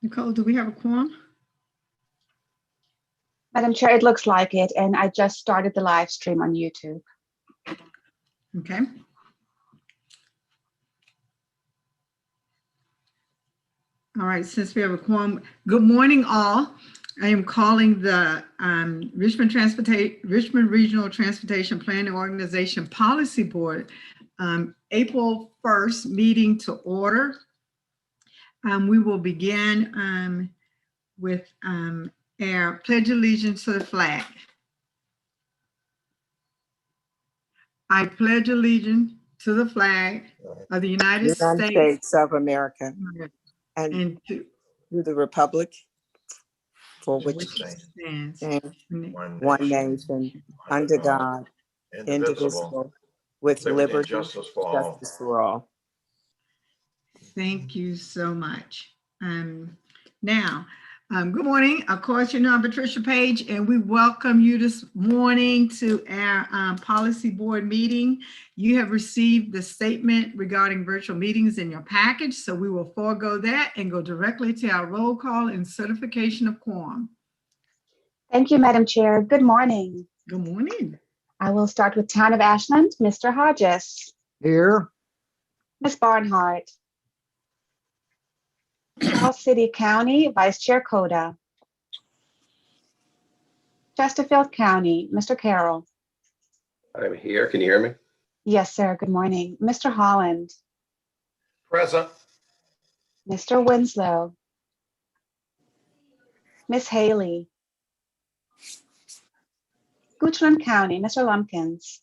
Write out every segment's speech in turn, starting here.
Nicole, do we have a quorum? Madam Chair, it looks like it, and I just started the live stream on YouTube. Okay. All right, since we have a quorum, good morning all. I am calling the Richmond Regional Transportation Planning Organization Policy Board April 1st meeting to order. We will begin with our pledge allegiance to the flag. I pledge allegiance to the flag of the United States of America and to the republic for which it stands, one nation, under God, indivisible, with liberty and justice for all. Thank you so much. Now, good morning. Of course, you know I'm Patricia Page, and we welcome you this morning to our policy board meeting. You have received the statement regarding virtual meetings in your package, so we will forego that and go directly to our roll call and certification of quorum. Thank you, Madam Chair. Good morning. Good morning. I will start with Town of Ashland, Mr. Hodges. Here. Ms. Barnhart. Charles City County, Vice Chair Coda. Chesterfield County, Mr. Carroll. I'm here. Can you hear me? Yes, sir. Good morning. Mr. Holland. Present. Mr. Winslow. Ms. Haley. Goochland County, Mr. Lumpkins.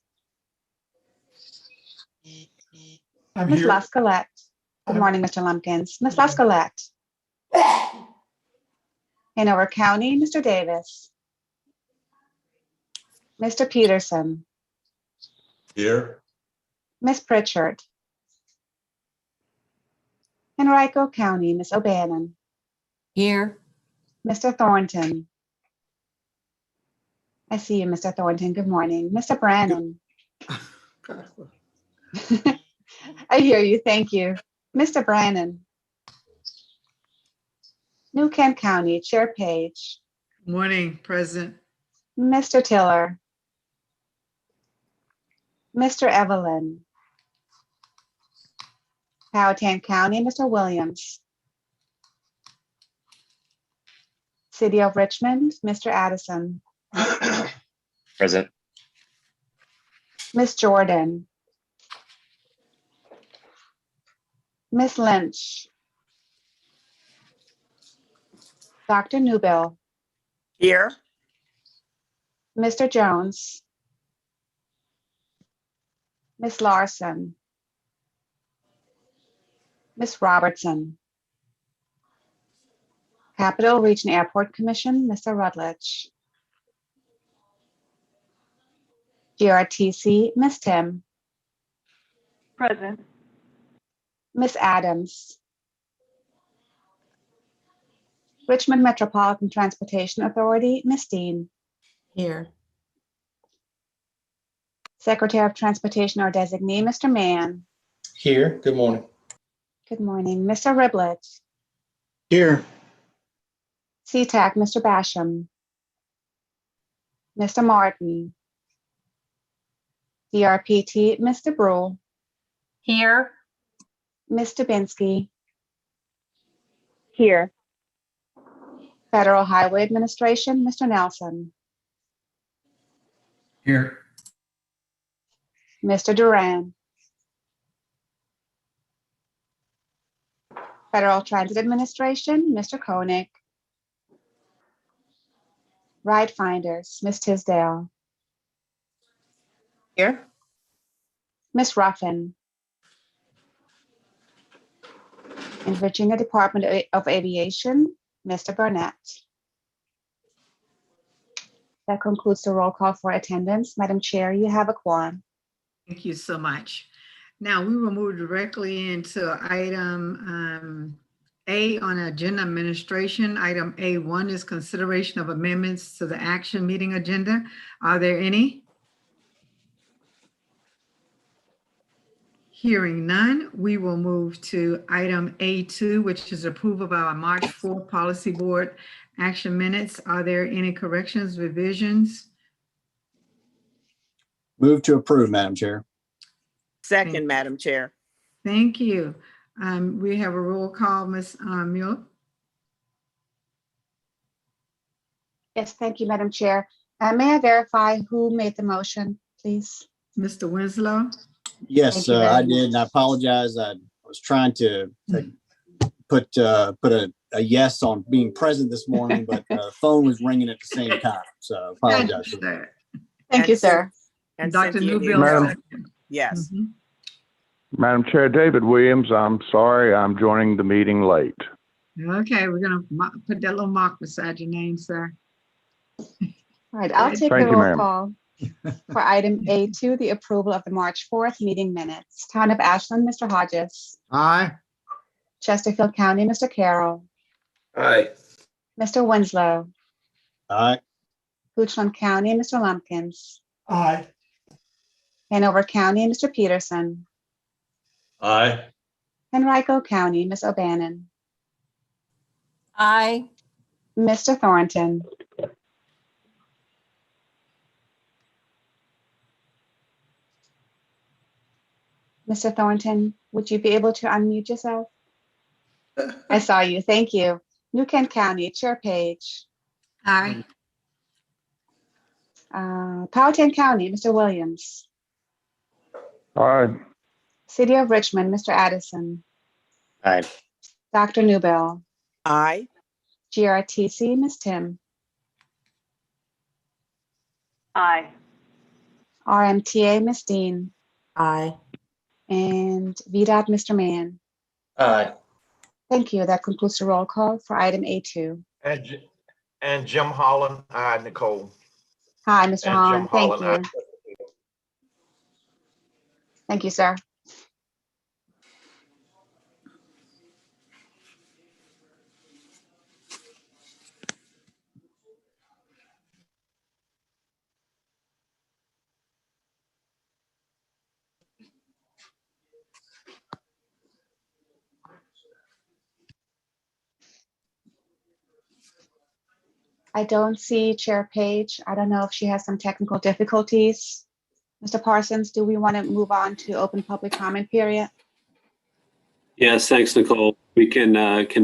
Ms. Lascolette. Good morning, Mr. Lumpkins. Ms. Lascolette. Hanover County, Mr. Davis. Mr. Peterson. Here. Ms. Pritchard. Henrico County, Ms. O'Bannon. Here. Mr. Thornton. I see you, Mr. Thornton. Good morning. Mr. Brannan. I hear you. Thank you. Mr. Brannan. New Kent County, Chair Page. Morning, President. Mr. Tiller. Mr. Evelyn. Powhatan County, Mr. Williams. City of Richmond, Mr. Addison. Present. Ms. Jordan. Ms. Lynch. Dr. Newbill. Here. Mr. Jones. Ms. Larson. Ms. Robertson. Capital Region Airport Commission, Mr. Rutledge. GRTC, Ms. Tim. Present. Ms. Adams. Richmond Metropolitan Transportation Authority, Ms. Dean. Here. Secretary of Transportation or Designee, Mr. Mann. Here. Good morning. Good morning. Mr. Riblet. Here. CTAC, Mr. Basham. Mr. Martin. DRPT, Mr. Brule. Here. Ms. Dubinsky. Here. Federal Highway Administration, Mr. Nelson. Here. Mr. Duran. Federal Transit Administration, Mr. Koenig. Ride Finders, Ms. Tisdale. Here. Ms. Ruffin. In Virginia Department of Aviation, Mr. Burnett. That concludes the roll call for attendance. Madam Chair, you have a quorum. Thank you so much. Now we will move directly into item A on agenda administration. Item A1 is consideration of amendments to the action meeting agenda. Are there any? Hearing none, we will move to item A2, which is approval of our March 4th Policy Board action minutes. Are there any corrections, revisions? Move to approve, Madam Chair. Second, Madam Chair. Thank you. We have a roll call, Ms. Mueller. Yes, thank you, Madam Chair. May I verify who made the motion, please? Mr. Winslow. Yes, Thank you very I did, and I much. apologize. I was trying to put a yes on being present this morning, but the phone was ringing at the same time, so I apologize. Thank you, sir. And Dr. Cynthia Newbill. Hill. Madam- Yes. Mhm. Madam Chair, David Williams, I'm sorry, I'm joining the meeting late. Okay, we're gonna put that little mark beside your name, sir. All right, I'll take the Thank you, roll ma'am. call for item A2, the approval of the March 4th meeting minutes. Town of Ashland, Mr. Hodges. Aye. Chesterfield County, Mr. Carroll. Aye. Mr. Winslow. Aye. Richmond County, Mr. Lumpkins. Aye. Hanover County, Mr. Peterson. Aye. Henrico County, Ms. O'Bannon. Aye. Mr. Thornton. Mr. Thornton, would you be able to unmute yourself? I saw you. Thank you. New Kent County, Chair Page. Aye. Powhatan County, Mr. Williams. Aye. City of Richmond, Mr. Addison. Aye. Dr. Newbell. Aye. GRTC, Ms. Tim. Aye. RMTA, Ms. Dean. Aye. And VDOT, Mr. Mann. Aye. Thank you. That concludes the roll call for item A2. And Jim Holland, aye, Nicole. Hi, Mr. And Hahn. Jim Thank Holland, you. Thank you, sir. I don't see Chair Page. I don't know if she has some technical difficulties. Mr. Parsons, do we want to move on to open public comment period? Yes, thanks, Nicole. We can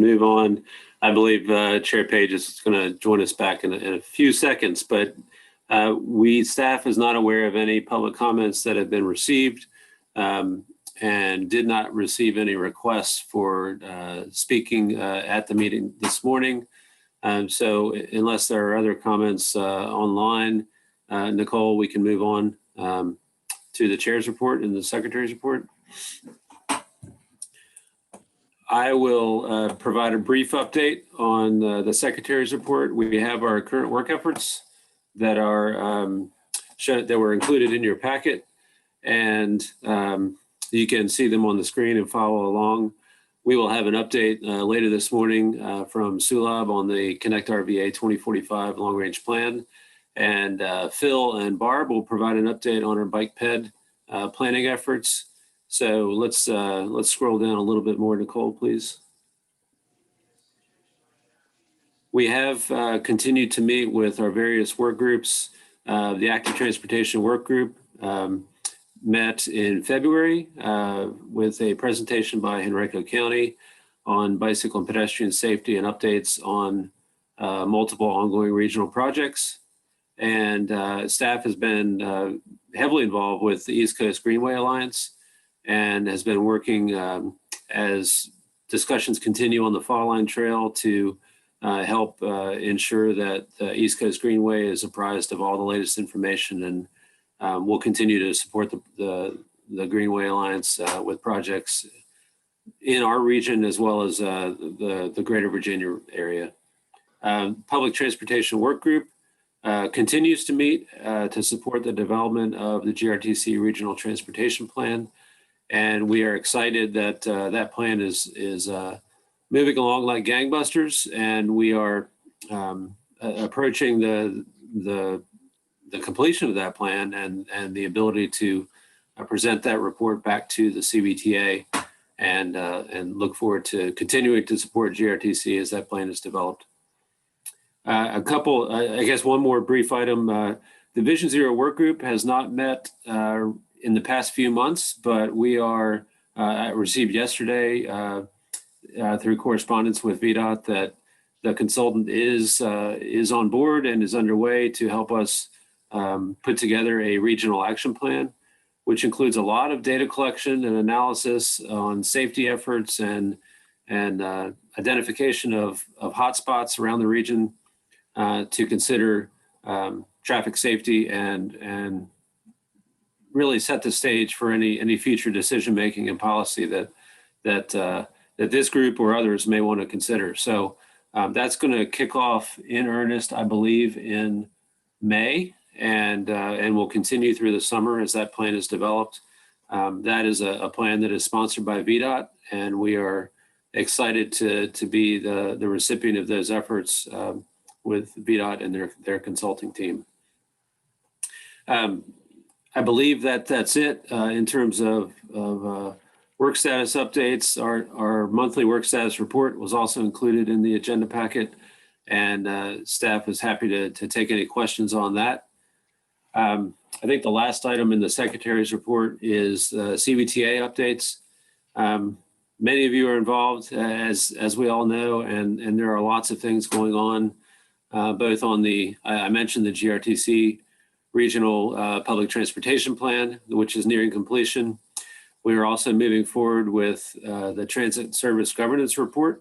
move on. I believe Chair Page is going to join us back in a few seconds, but staff is not aware of any public comments that have been received and did not receive any requests for speaking at the meeting this morning. So unless there are other comments online, Nicole, we can move on to the chair's report and the secretary's report. I will provide a brief update on the secretary's report. We have our current work efforts that are that were included in your packet, and you can see them on the screen and follow along. We will have an update later this morning from Sulab on the Connect RVA 2045 long range plan. And Phil and Barb will provide an update on our bike ped planning efforts. So let's scroll down a little bit more, Nicole, please. We have continued to meet with our various work groups. The Active Transportation Work Group met in February with a presentation by Henrico County on bicycle and pedestrian safety and updates on multiple ongoing regional projects. And staff has been heavily involved with the East Coast Greenway Alliance and has been working as discussions continue on the Fall Line Trail to help ensure that the East Coast Greenway is apprised of all the latest information, and we'll continue to support the Greenway Alliance with projects in our region as well as the Greater Virginia area. Public Transportation Work Group continues to meet to support the development of the GRTC Regional Transportation Plan. And we are excited that that plan is moving along like gangbusters, and we are approaching the completion of that plan and the ability to present that report back to the CBTA and look forward to continuing to support GRTC as that plan is developed. I guess one more brief item. The Vision Zero work group has not met in the past few months, but we are received yesterday through correspondence with VDOT that the consultant is on board and is underway to help us put together a regional action plan, which includes a lot of data collection and analysis on safety efforts and identification of hotspots around the region to consider traffic safety and really set the stage for any future decision making and policy that this group or others may want to consider. So that's going to kick off in earnest, I believe, in May, and will continue through the summer as that plan is developed. That is a plan that is sponsored by VDOT, and we are excited to be the recipient of those efforts with VDOT and their consulting team. I believe that's it in terms of work status updates. Our monthly work status report was also included in the agenda packet, and staff is happy to take any questions on that. I think the last item in the Secretary's report is CBTA updates. Many of you are involved, as we all know, and there are lots of things going on, both on I mentioned the GRTC Regional Public Transportation Plan, which is nearing completion. We are also moving forward with the Transit Service Governance Report,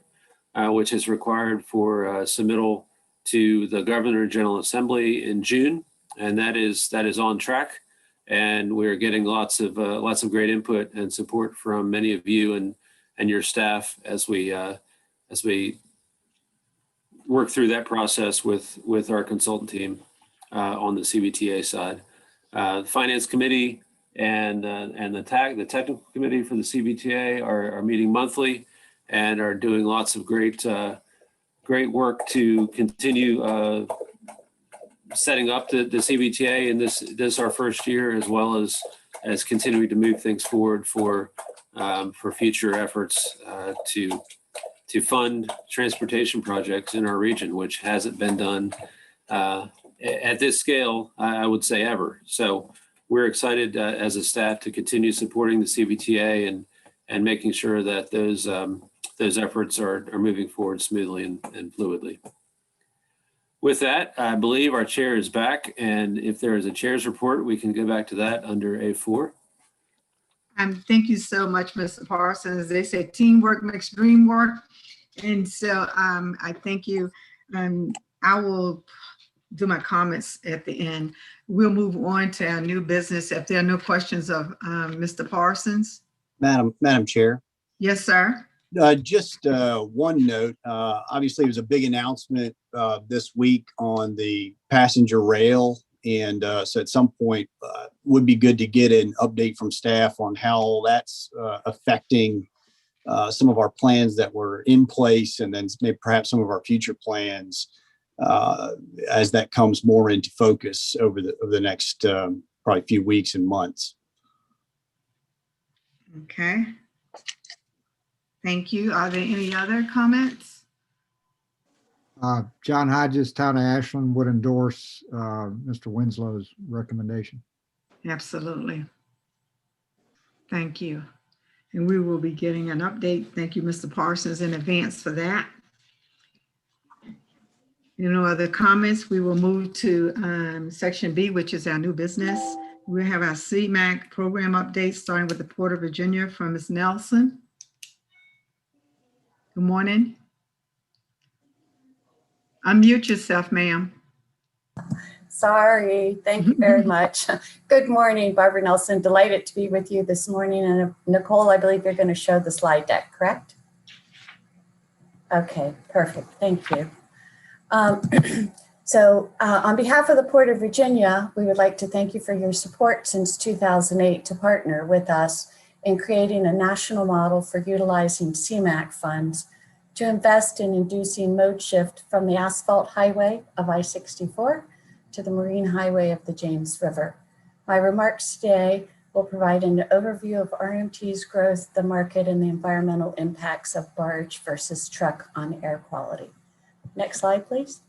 which is required for submittal to the Governor and General Assembly in June, and that is on track. And we're getting lots of great input and support from many of you and your staff as we work through that process with our consultant team on the CBTA side. The Finance Committee and the technical committee for the CBTA are meeting monthly and are doing lots of great work to continue setting up the CBTA in this our first year, as well as continuing to move things forward for future efforts to fund transportation projects in our region, which hasn't been done at this scale, I would say, ever. So we're excited as a staff to continue supporting the CBTA and making sure that those efforts are moving forward smoothly and fluidly. With that, I believe our chair is back, and if there is a chair's report, we can go back to that under A4. Thank you so much, Mr. Parsons. They say teamwork makes dream work. And so I thank you. I will do my comments at the end. We'll move on to our new business. If there are no questions of Mr. Parsons. Madam Chair. Yes, sir. Just one note. Obviously, it was a big announcement this week on the passenger rail. And so at some point, would be good to get an update from staff on how that's affecting some of our plans that were in place, and then maybe perhaps some of our future plans as that comes more into focus over the next probably few weeks and months. Okay. Thank you. Are there any other comments? John Hodges, Town of Ashland, would endorse Mr. Winslow's recommendation. Absolutely. Thank you. And we will be getting an update. Thank you, Mr. Parsons, in advance for that. No other comments. We will move to section B, which is our new business. We have our CMAQ program update, starting with the Port of Virginia from Ms. Nelson. Good morning. Unmute yourself, ma'am. Sorry. Thank you very much. Good morning, Barbara Nelson. Delighted to be with you this morning. And Nicole, I believe you're going to show the slide deck, correct? Okay, perfect. Thank you. On behalf of the Port of Virginia, we would like to thank you for your support since 2008 to partner with us in creating a national model for utilizing CMAQ funds to invest in inducing mode shift from the asphalt highway of I-64 to the marine highway of the James River. My remarks today will provide an overview of RMT's growth, the market, and the environmental impacts of barge versus truck on air quality. Next slide, please.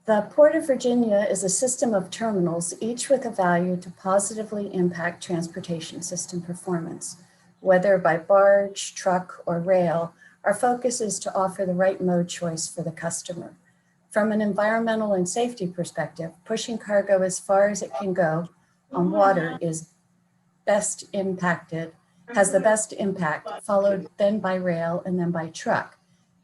The Port of Virginia is a system of terminals, each with a value to positively impact transportation system performance. Whether by barge, truck, or rail, our focus is to offer the right mode choice for the customer. From an environmental and safety perspective, pushing cargo as far as it can go on water has the best impact, followed then by rail and then by truck.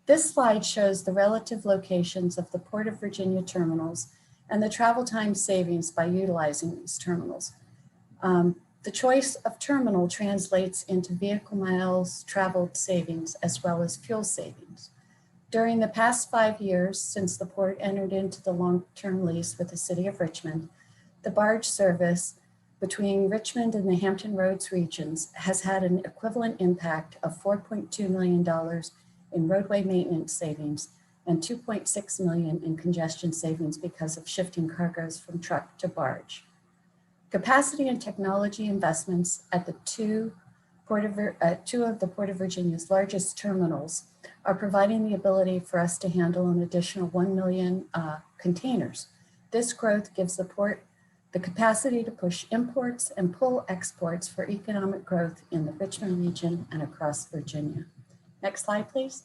This slide shows the relative locations of the Port of Virginia terminals and the travel time savings by utilizing these terminals. The choice of terminal translates into vehicle miles traveled savings as well as fuel savings. During the past 5 years since the port entered into the long-term lease with the City of Richmond, the barge service between Richmond and the Hampton Roads regions has had an equivalent impact of $4.2 million in roadway maintenance savings and $2.6 million in congestion savings because of shifting cargoes from truck to barge. Capacity and technology investments at the two of the Port of Virginia's largest terminals are providing the ability for us to handle an additional 1 million containers. This growth gives the port the capacity to push imports and pull exports for economic growth in the Richmond region and across Virginia. Next slide, please.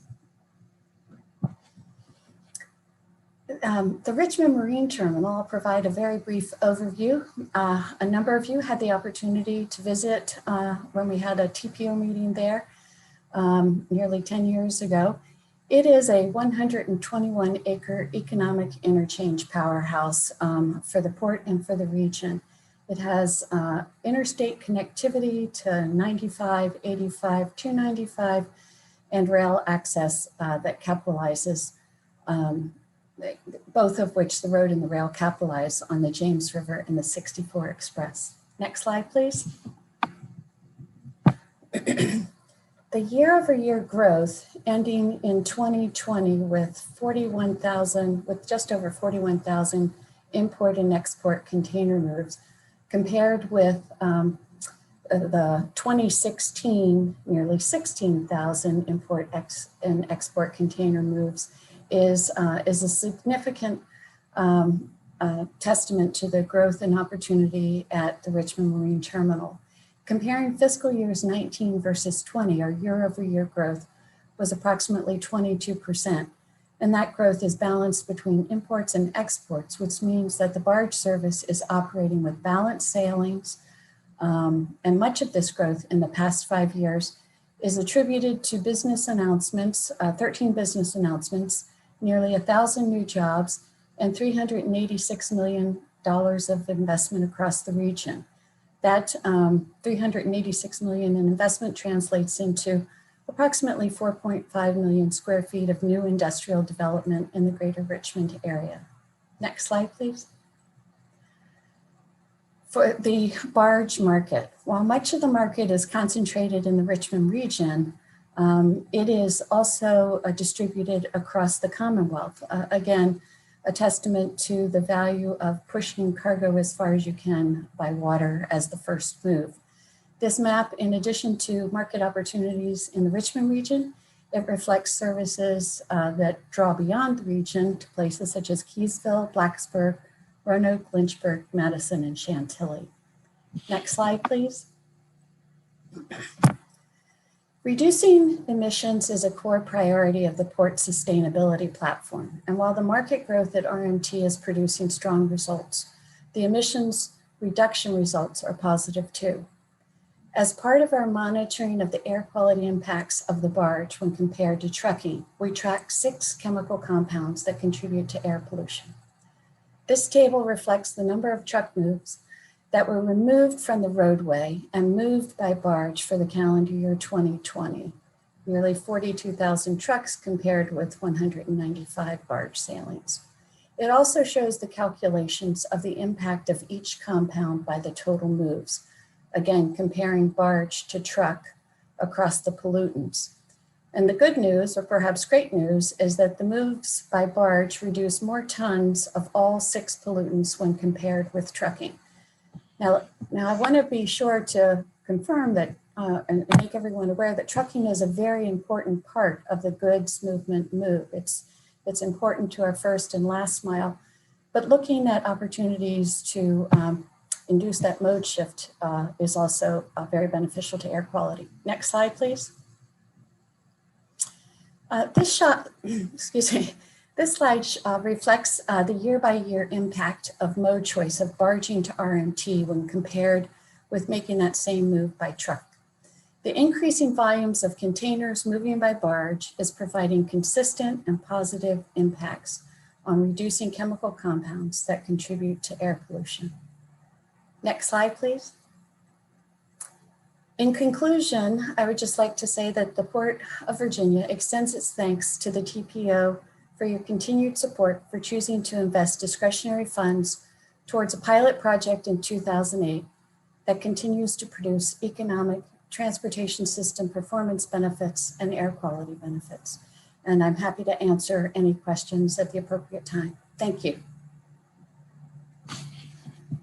The Richmond Marine Terminal, I'll provide a very brief overview. A number of you had the opportunity to visit when we had a TPO meeting there nearly 10 years ago. It is a 121-acre economic interchange powerhouse for the port and for the region. It has interstate connectivity to 95, 85, 295, and rail access that capitalizes, both of which the road and the rail capitalize on the James River and the 64 Express. Next slide, please. The year-over-year growth ending in 2020 with just over 41,000 import and export container moves, compared with the 2016 nearly 16,000 import and export container moves, is a significant testament to the growth and opportunity at the Richmond Marine Terminal. Comparing fiscal years 19 versus 20, our year-over-year growth was approximately 22%. And that growth is balanced between imports and exports, which means that the barge service is operating with balanced sailings. And much of this growth in the past 5 years is attributed to business announcements, 13 business announcements, nearly 1,000 new jobs, and $386 million of investment across the region. That $386 million in investment translates into approximately 4.5 million square feet of new industrial development in the greater Richmond area. Next slide, please. For the barge market, while much of the market is concentrated in the Richmond region, it is also distributed across the Commonwealth. Again, a testament to the value of pushing cargo as far as you can by water as the first move. This map, in addition to market opportunities in the Richmond region, it reflects services that draw beyond the region to places such as Keysville, Blacksburg, Roanoke, Lynchburg, Madison, and Chantilly. Next slide, please. Reducing emissions is a core priority of the port sustainability platform. And while the market growth at RMT is producing strong results, the emissions reduction results are positive too. As part of our monitoring of the air quality impacts of the barge when compared to trucking, we track 6 chemical compounds that contribute to air pollution. This table reflects the number of truck moves that were removed from the roadway and moved by barge for the calendar year 2020. Nearly 42,000 trucks compared with 195 barge sailings. It also shows the calculations of the impact of each compound by the total moves. Again, comparing barge to truck across the pollutants. And the good news, or perhaps great news, is that the moves by barge reduce more tons of all 6 pollutants when compared with trucking. Now I want to be sure to confirm that and make everyone aware that trucking is a very important part of the goods movement move. It's important to our first and last mile, but looking at opportunities to induce that mode shift is also very beneficial to air quality. Next slide, please. This slide reflects the year-by-year impact of mode choice of barging to RMT when compared with making that same move by truck. The increasing volumes of containers moving by barge is providing consistent and positive impacts on reducing chemical compounds that contribute to air pollution. Next slide, please. In conclusion, I would just like to say that the Port of Virginia extends its thanks to the TPO for your continued support for choosing to invest discretionary funds towards a pilot project in 2008 that continues to produce economic transportation system performance benefits and air quality benefits. And I'm happy to answer any questions at the appropriate time. Thank you.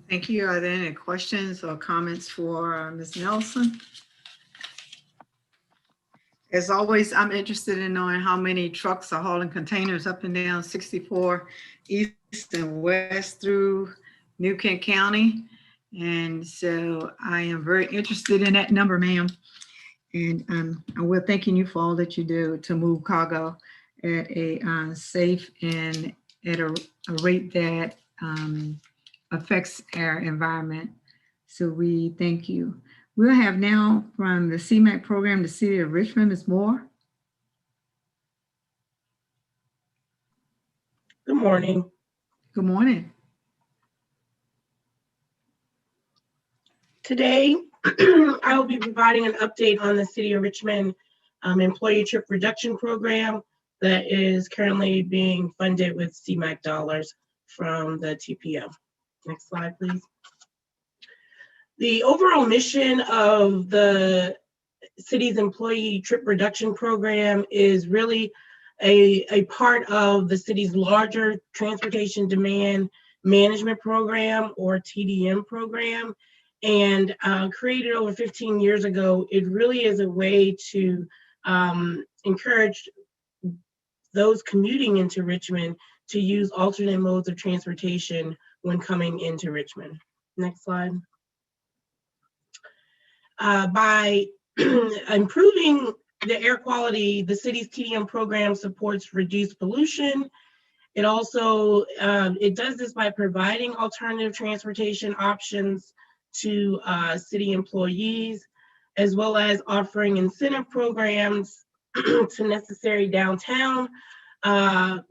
Thank you. Are there any questions or comments for Ms. Nelson? As always, I'm interested in knowing how many trucks are hauling containers up and down 64 East and West through New Kent County. And so I am very interested in that number, ma'am. And we're thanking you for all that you do to move cargo at a safe and at a rate that affects our environment. So we thank you. We'll have now from the CMAQ program, the City of Richmond, Ms. Moore. Good morning. Good morning. Today, I will be providing an update on the City of Richmond employee trip reduction program that is currently being funded with CMAQ dollars from the TPO. Next slide, please. The overall mission of the city's employee trip reduction program is really a part of the city's larger transportation demand management program, or TDM program. And created over 15 years ago, it really is a way to encourage those commuting into Richmond to use alternate modes of transportation when coming into Richmond. Next slide. By improving the air quality, the city's TDM program supports reduced pollution. It also, it does this by providing alternative transportation options to city employees, as well as offering incentive programs to necessary downtown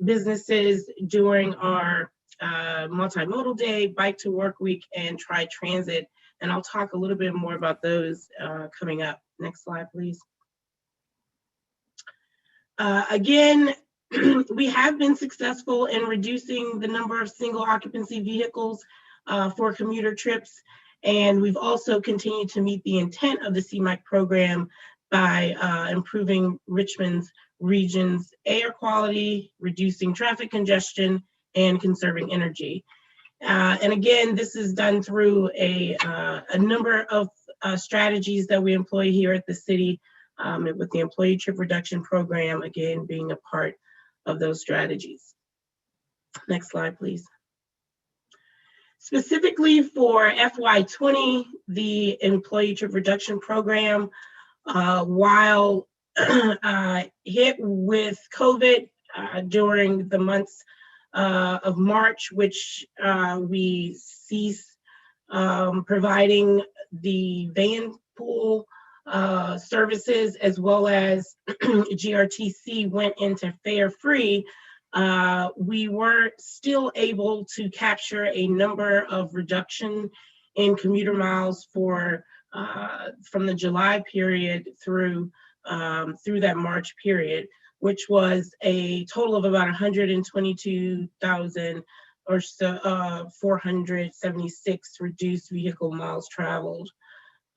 businesses during our multimodal day, bike to work week, and tri-transit. And I'll talk a little bit more about those coming up. Next slide, please. Again, we have been successful in reducing the number of single occupancy vehicles for commuter trips. And we've also continued to meet the intent of the CMAQ program by improving Richmond's region's air quality, reducing traffic congestion, and conserving energy. And again, this is done through a number of strategies that we employ here at the city, with the employee trip reduction program, again, being a part of those strategies. Next slide, please. Specifically for FY20, the employee trip reduction program, while hit with COVID during the months of March, which we ceased providing the VANPOOL services, as well as GRTC went into fare free, we were still able to capture a number of reduction in commuter miles for from the July period through that March period, which was a total of about 122,000 or so 476 reduced vehicle miles traveled.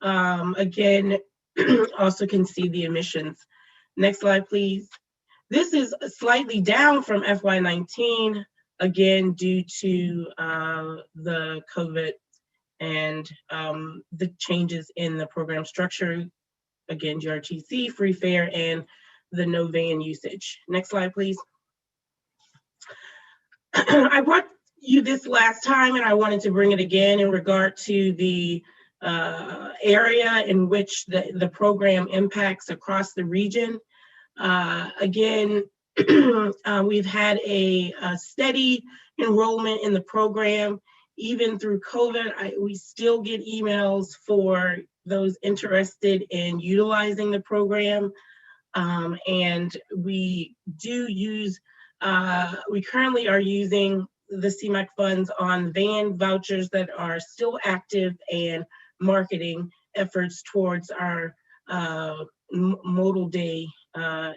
Again, also can see the emissions. Next slide, please. This is slightly down from FY19, again, due to the COVID and the changes in the program structure. Again, GRTC, free fare, and the no van usage. Next slide, please. I brought you this last time, and I wanted to bring it again in regard to the area in which the program impacts across the region. Again, we've had a steady enrollment in the program. Even through COVID, we still get emails for those interested in utilizing the program. And we do use, we currently are using the CMAQ funds on van vouchers that are still active and marketing efforts towards our modal day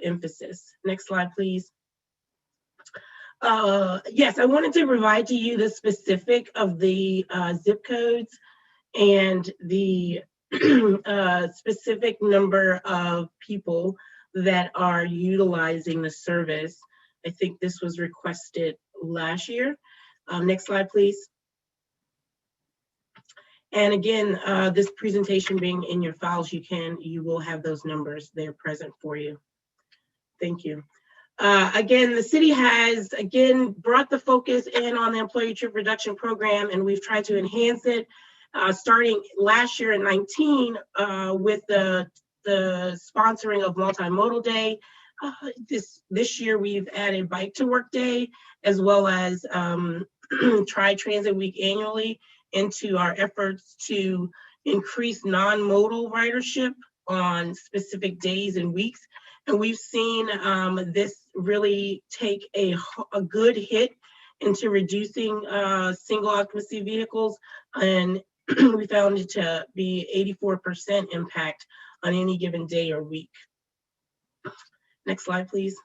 emphasis. Next slide, please. Yes, I wanted to provide to you the specific of the zip codes and the specific number of people that are utilizing the service. I think this was requested last year. Next slide, please. And again, this presentation being in your files, you will have those numbers there present for you. Thank you. Again, the city has, again, brought the focus in on the employee trip reduction program, and we've tried to enhance it starting last year in 19 with the sponsoring of multimodal day. This year we've added bike to work day, as well as tri-transit week annually into our efforts to increase non-modal ridership on specific days and weeks. And we've seen this really take a good hit into reducing single occupancy vehicles, and we found it to be 84% impact on any given day or week. Next slide, please.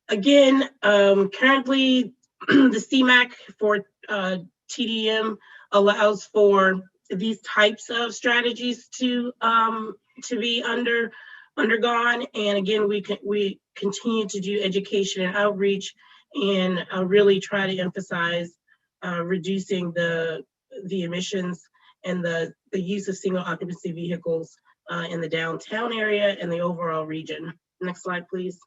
Again, currently the CMAQ for TDM allows for these types of strategies to be undergone. And again, we continue to do education and outreach and really try to emphasize reducing the emissions and the use of single occupancy vehicles in the downtown area and the overall region. Next slide, please.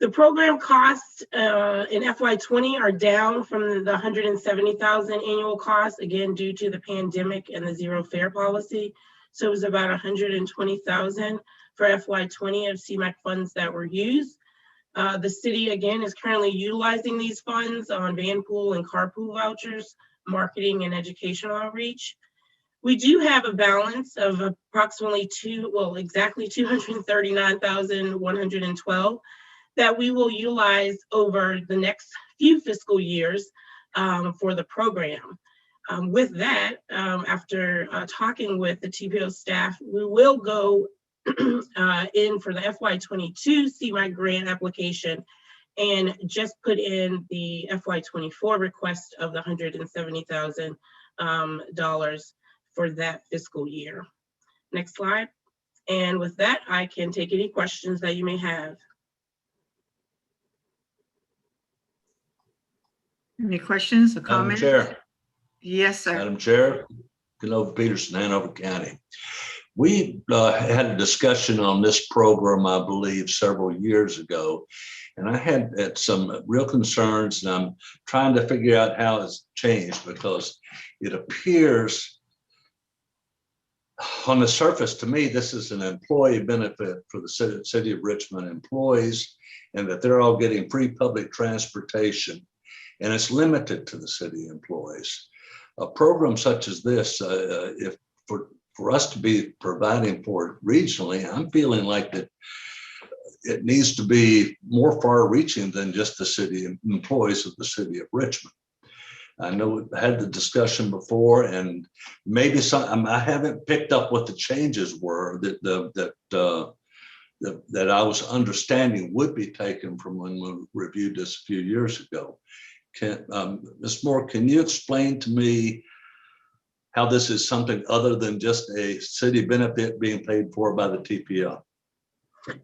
The program costs in FY20 are down from the $170,000 annual cost, again, due to the pandemic and the zero fare policy. So it was about $120,000 for FY20 of CMAQ funds that were used. The city, again, is currently utilizing these funds on VANPOOL and carpool vouchers, marketing and educational outreach. We do have a balance of approximately exactly $239,112 that we will utilize over the next few fiscal years for the program. With that, after talking with the TPO staff, we will go in for the FY22 CMAQ grant application and just put in the FY24 request of the $170,000 for that fiscal year. Next slide. And with that, I can take any questions that you may have. Any questions or comments? Madam Chair. Yes, sir. Madam Chair, Canova Peterson, Hanover County. We had a discussion on this program, I believe, several years ago, and I had some real concerns, and I'm trying to figure out how it's changed, because it appears on the surface to me this is an employee benefit for the city of Richmond employees, and that they're all getting free public transportation, and it's limited to the city employees. A program such as this, if for us to be providing for it regionally, I'm feeling like that it needs to be more far-reaching than just the city employees of the city of Richmond. I know we've had the discussion before, and maybe I haven't picked up what the changes were that I was understanding would be taken from when we reviewed this a few years ago. Ms. Moore, can you explain to me how this is something other than just a city benefit being paid for by the TPO?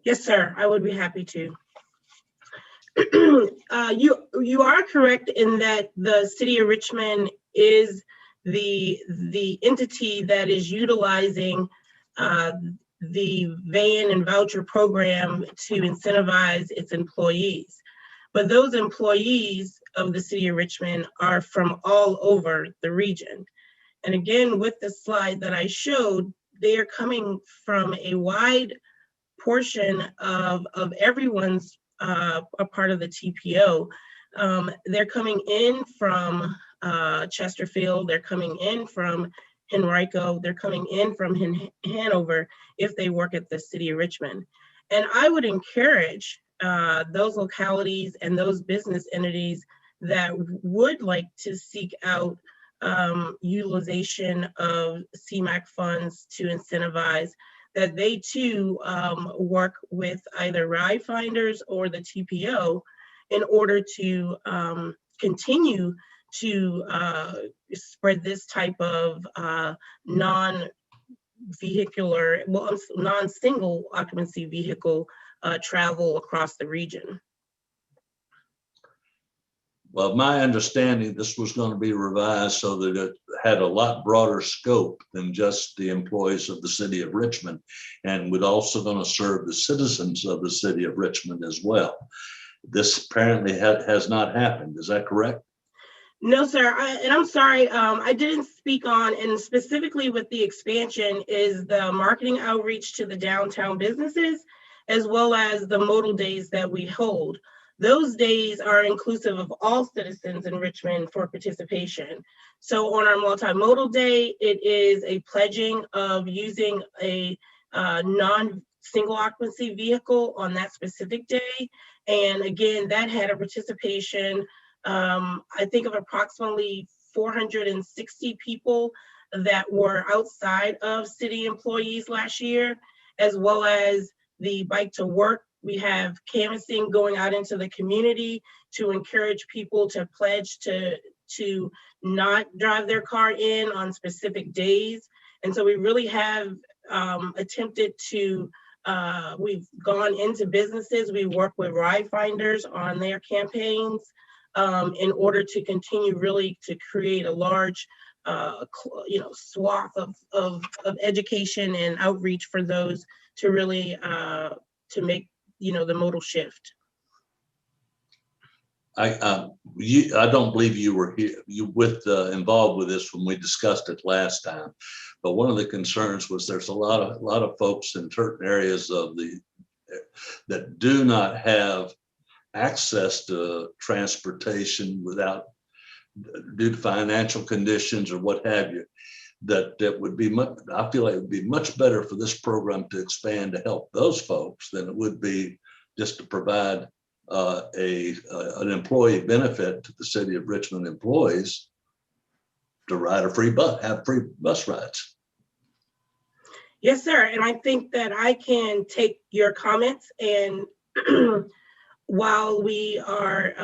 Yes, sir, I would be happy to. You are correct in that the city of Richmond is the entity that is utilizing the van and voucher program to incentivize its employees. But those employees of the city of Richmond are from all over the region. And again, with the slide that I showed, they are coming from a wide portion of everyone's a part of the TPO. They're coming in from Chesterfield, they're coming in from Henrico, they're coming in from Hanover if they work at the city of Richmond. And I would encourage those localities and those business entities that would like to seek out utilization of CMAQ funds to incentivize that they too work with either ride finders or the TPO in order to continue to spread this type of non-vehicular, well, non-single occupancy vehicle travel across the region. Well, my understanding, this was going to be revised so that it had a lot broader scope than just the employees of the city of Richmond, and would also going to serve the citizens of the city of Richmond as well. This apparently has not happened. Is that correct? No, sir. And I'm sorry, I didn't speak on, and specifically with the expansion is the marketing outreach to the downtown businesses, as well as the modal days that we hold. Those days are inclusive of all citizens in Richmond for participation. So on our multimodal day, it is a pledging of using a non-single occupancy vehicle on that specific day. And again, that had a participation, I think of approximately 460 people that were outside of city employees last year, as well as the bike to work. We have canvassing going out into the community to encourage people to pledge to not drive their car in on specific days. And so we really have attempted to, we've gone into businesses, we work with ride finders on their campaigns in order to continue really to create a large swath of education and outreach for those to really to make the modal shift. I don't believe you were here, involved with this when we discussed it last time. But one of the concerns was there's a lot of folks in certain areas of that do not have access to transportation due to financial conditions or what have you. That would be much, I feel like it would be much better for this program to expand to help those folks than it would be just to provide an employee benefit to the city of Richmond employees to ride a free bus, have free bus rides. Yes, sir. And I think that I can take your comments, and while we are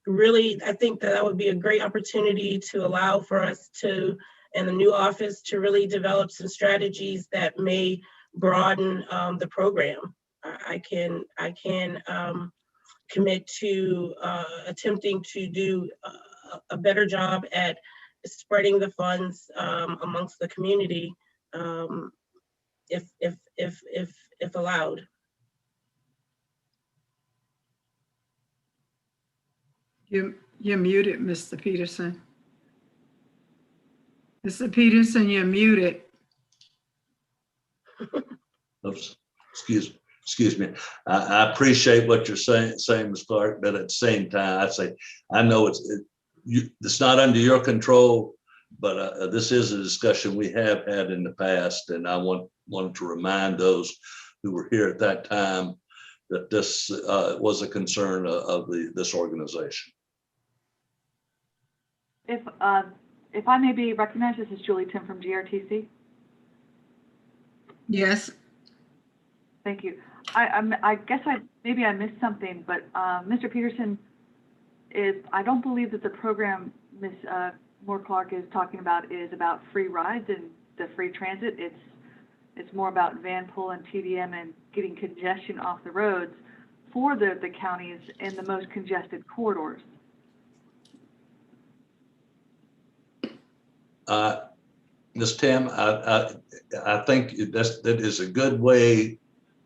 really, I think that would be a great opportunity to allow for us to, and the new office, to really develop some strategies that may broaden the program. I can commit to attempting to do a better job at spreading the funds amongst the community, if allowed. You're muted, Mr. Peterson. Mr. Peterson, you're muted. Oops, excuse me. I appreciate what you're saying, Ms. Clark, but at the same time, I know it's not under your control, but this is a discussion we have had in the past, and I wanted to remind those who were here at that time that this was a concern of this organization. If I may be recognized, this is Julie Tim from GRTC. Yes. Thank you. I guess maybe I missed something, but Mr. Peterson, I don't believe that the program Ms. Moore Clark is talking about is about free rides and the free transit. It's more about VANPOOL and TDM and getting congestion off the roads for the counties in the most congested corridors. Ms. Tim, I think that is a good way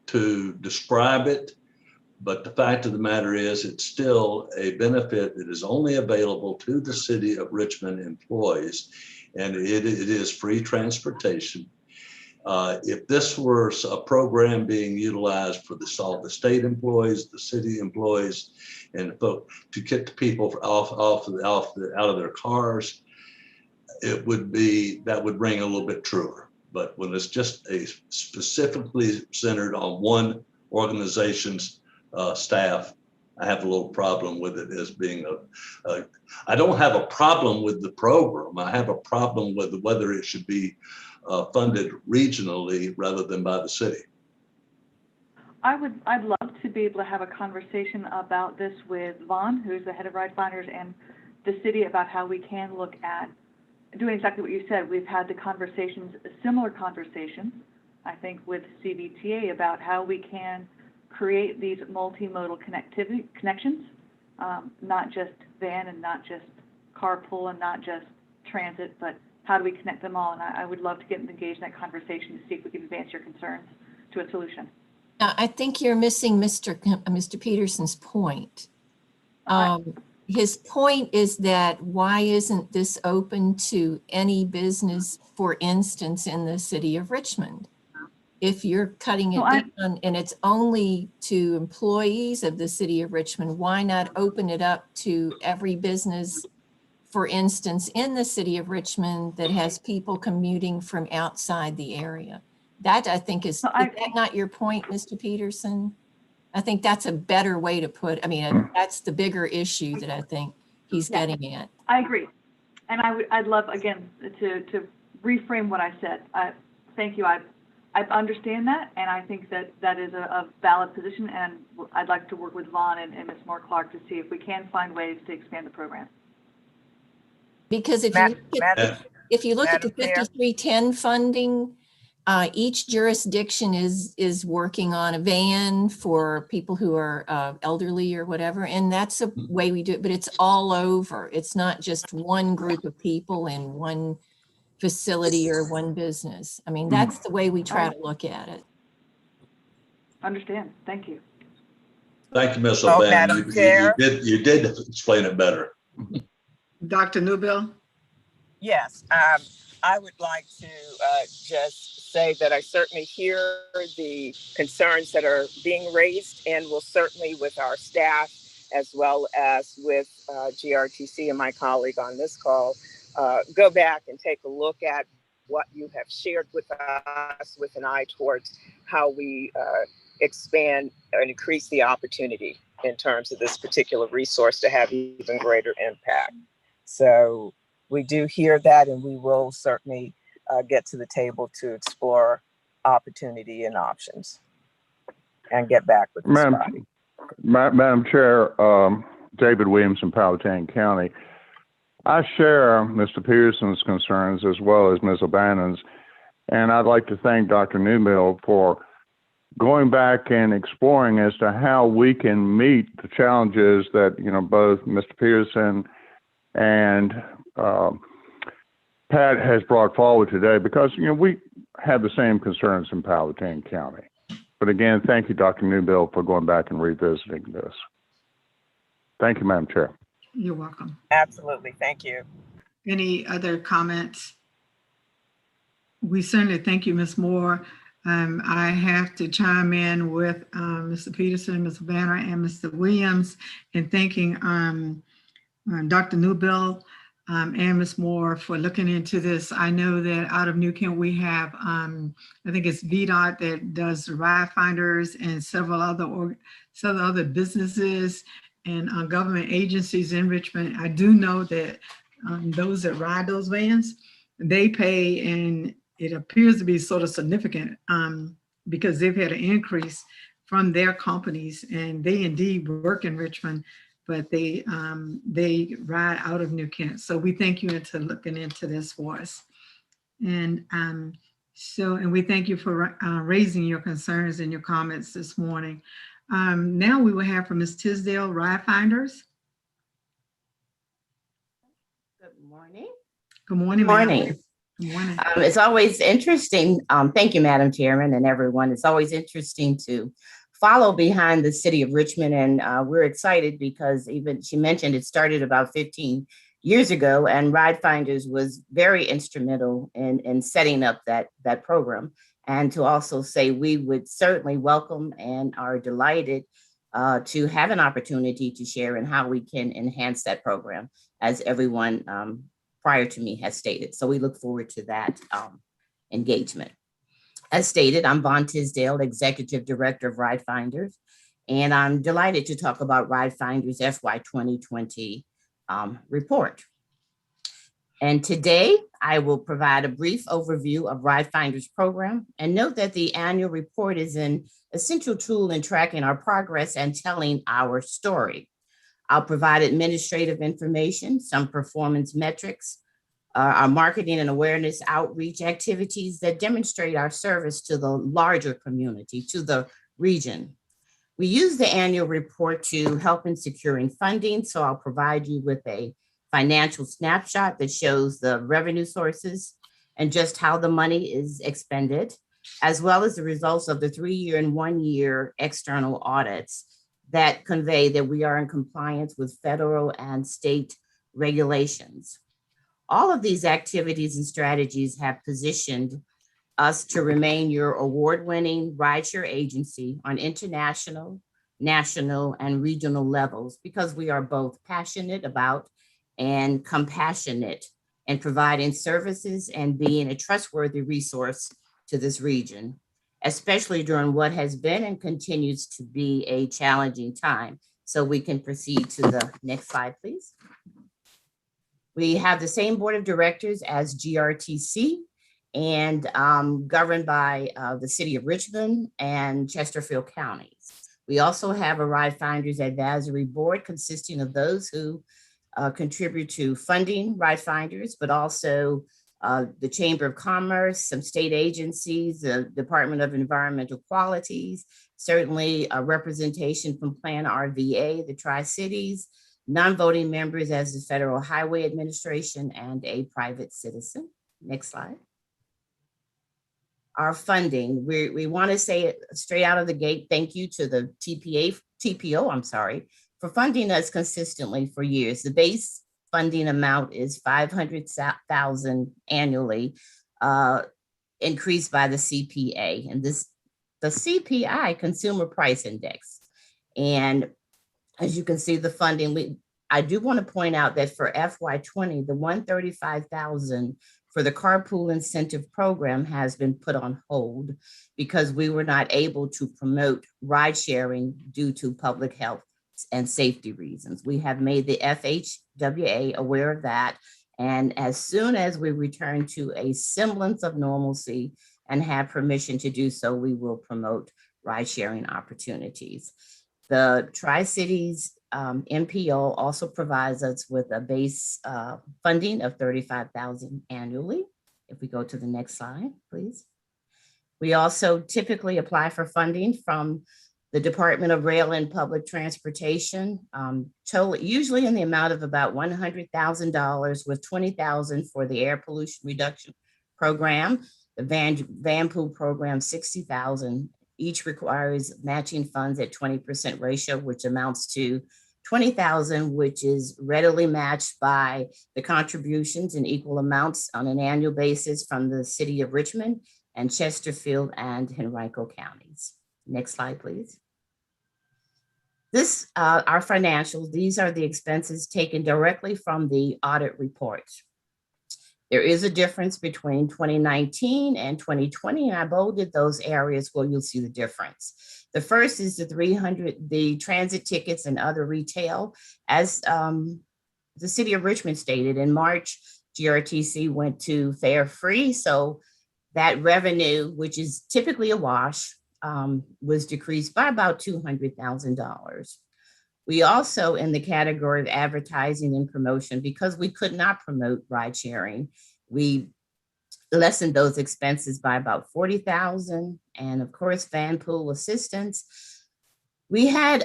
to describe it, but the fact of the matter is it's still a benefit that is only available to the City of Richmond employees, and it is free transportation. If this were a program being utilized for all the state employees, the city employees, and to get the people out of their cars, that would ring a little bit truer. But when it's just specifically centered on one organization's staff, I have a little problem with it as being I don't have a problem with the program. I have a problem with whether it should be funded regionally rather than by the city. I'd love to be able to have a conversation about this with Vaughn, who's the head of Ride Finders, and the city about how we can look at doing exactly what you said. We've had the conversations, similar conversations, I think, with CVTA about how we can create these multimodal connections, not just van and not just carpool and not just transit, but how do we connect them all? And I would love to get engaged in that conversation to see if we can advance your concerns to a solution. I think you're missing Mr. Peterson's point. His point is that why isn't this open to any business, for instance, in the city of Richmond? If you're cutting it down and it's only to employees of the city of Richmond, why not open it up to every business, for instance, in the city of Richmond that has people commuting from outside the area? That, I think, is that not your point, Mr. Peterson? I think that's a better way to put, I mean, that's the bigger issue that I think he's getting at. I agree. And I'd love, again, to reframe what I said. Thank you. I understand that, and I think that is a valid position, and I'd like to work with Vaughn and Ms. Moore-Clark to see if we can find ways to expand the program. Because if you look at the 5310 funding, each jurisdiction is working on a van for people who are elderly or whatever, and that's a way we do it, but it's all over. It's not just one group of people in one facility or one business. I mean, that's the way we try to look at it. Understand. Thank you. Thank you, Ms. O'Bannon. You did explain it better. Dr. Newbill? Yes, I would like to just say that I certainly hear the concerns that are being raised, and will certainly, with our staff as well as with GRTC and my colleague on this call, go back and take a look at what you have shared with us with an eye towards how we expand and increase the opportunity in terms of this particular resource to have even greater impact. So we do hear that, and we will certainly get to the table to explore opportunity and options and get back with this body. Madam Chair, David Williams in Powhatan County. I share Mr. Peterson's concerns as well as Ms. O'Bannon's, and I'd like to thank Dr. Newbill for going back and exploring as to how we can meet the challenges that, you know, both Mr. Peterson and Pat has brought forward today, because, you know, we have the same concerns in Powhatan County. But again, thank you, Dr. Newbill, for going back and revisiting this. Thank you, Madam Chair. You're welcome. Absolutely. Thank you. Any other comments? We certainly thank you, Ms. Moore. I have to chime in with Mr. Peterson, Ms. Banner, and Mr. Williams in thanking Dr. Newbill and Ms. Moore for looking into this. I know that out of New Kent we have, I think it's VDOT that does ride finders, and several other businesses and government agencies in Richmond. I do know that those that ride those vans, they pay, and it appears to be sort of significant because they've had an increase from their companies, and they indeed work in Richmond, but they ride out of New Kent. So we thank you into looking into this for us. And and we thank you for raising your concerns and your comments this morning. Now we will have from Ms. Tisdale, Ride Finders. Good morning. Good morning, Good ma'am. morning. Good morning. It's always interesting. Thank you, Madam Chairman, and everyone. It's always interesting to follow behind the city of Richmond. And we're excited because even she mentioned it started about 15 years ago, and Ride Finders was very instrumental in setting up that program. And to also say we would certainly welcome and are delighted to have an opportunity to share in how we can enhance that program, as everyone prior to me has stated. So we look forward to that engagement. As stated, I'm Vaughn Tisdale, Executive Director of Ride Finders, and I'm delighted to talk about Ride Finders FY 2020 report. And today I will provide a brief overview of Ride Finders program and note that the annual report is an essential tool in tracking our progress and telling our story. I'll provide administrative information, some performance metrics, our marketing and awareness outreach activities that demonstrate our service to the larger community, to the region. We use the annual report to help in securing funding, so I'll provide you with a financial snapshot that shows the revenue sources and just how the money is expended, as well as the results of the 3-year and 1-year external audits that convey that we are in compliance with federal and state regulations. All of these activities and strategies have positioned us to remain your award-winning rideshare agency on international, national, and regional levels because we are both passionate about and compassionate in providing services and being a trustworthy resource to this region, especially during what has been and continues to be a challenging time. So we can proceed to the next slide, please. We have the same board of directors as GRTC and governed by the city of Richmond and Chesterfield counties. We also have a Ride Finders Advisory Board consisting of those who contribute to funding Ride Finders, but also the Chamber of Commerce, some state agencies, the Department of Environmental Qualities, certainly a representation from Plan RVA, the Tri-Cities, non-voting members as the Federal Highway Administration, and a private citizen. Next slide. Our funding, we want to say it straight out of the gate, thank you to the TPO, for funding us consistently for years. The base funding amount is $500,000 annually, increased by the CPA, and the CPI, Consumer Price Index. And as you can see, the funding, I do want to point out that for FY20, the $135,000 for the carpool incentive program has been put on hold because we were not able to promote ride sharing due to public health and safety reasons. We have made the FHWA aware of that. And as soon as we return to a semblance of normalcy and have permission to do so, we will promote ride sharing opportunities. The Tri-Cities MPO also provides us with a base funding of $35,000 annually. If we go to the next slide, please. We also typically apply for funding from the Department of Rail and Public Transportation, usually in the amount of about $100,000, with $20,000 for the air pollution reduction program, the VANPOOL program, $60,000. Each requires matching funds at 20% ratio, which amounts to $20,000, which is readily matched by the contributions in equal amounts on an annual basis from the city of Richmond and Chesterfield and Henrico counties. Next slide, please. This, our financials, these are the expenses taken directly from the audit report. There is a difference between 2019 and 2020, and I bolded those areas where you'll see the difference. The first is the transit tickets and other retail. As the city of Richmond stated, in March, GRTC went to fare free, so that revenue, which is typically a wash, was decreased by about $200,000. We also, in the category of advertising and promotion, because we could not promote ride sharing, we lessened those expenses by about $40,000. And of course, VANPOOL assistance. We had,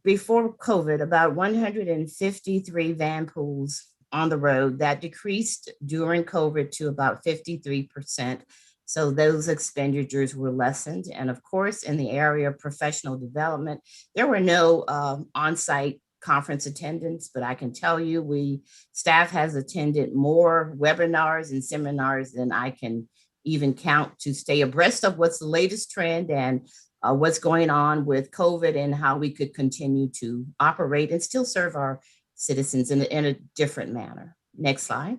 before COVID, about 153 van pools on the road. That decreased during COVID to about 53%. So those expenditures were lessened. And of course, in the area of professional development, there were no on-site conference attendance, but I can tell you staff has attended more webinars and seminars than I can even count to stay abreast of what's the latest trend and what's going on with COVID and how we could continue to operate and still serve our citizens in a different manner. Next slide.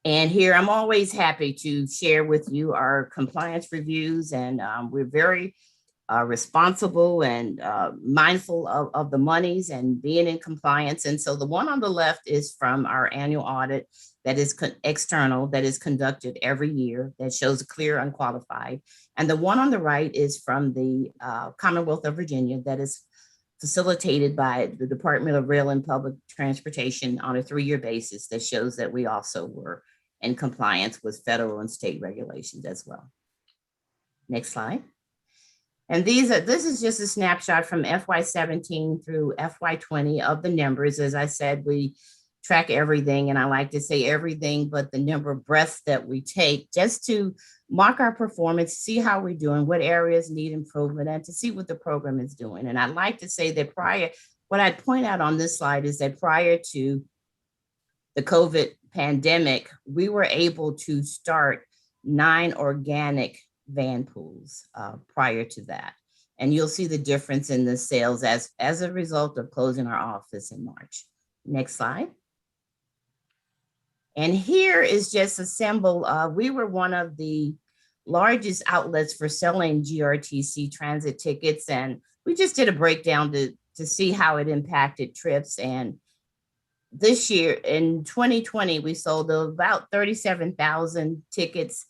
And here I'm always happy to share with you our compliance reviews, and we're very responsible and mindful of the monies and being in compliance. And so the one on the left is from our annual audit that is external, that is conducted every year, that shows clear unqualified. And the one on the right is from the Commonwealth of Virginia, that is facilitated by the Department of Rail and Public Transportation on a 3-year basis, that shows that we also were in compliance with federal and state regulations as well. Next slide. And this is just a snapshot from FY17 through FY20 of the numbers. As I said, we track everything, and I like to say everything but the number of breaths that we take, just to mark our performance, see how we're doing, what areas need improvement, and to see what the program is doing. And I'd like to say that what I'd point out on this slide is that prior to the COVID pandemic, we were able to start 9 organic van pools prior to that. And you'll see the difference in the sales as a result of closing our office in March. Next slide. And here is just a symbol. We were one of the largest outlets for selling GRTC transit tickets. And we just did a breakdown to see how it impacted trips. And this year in 2020, we sold about 37,000 tickets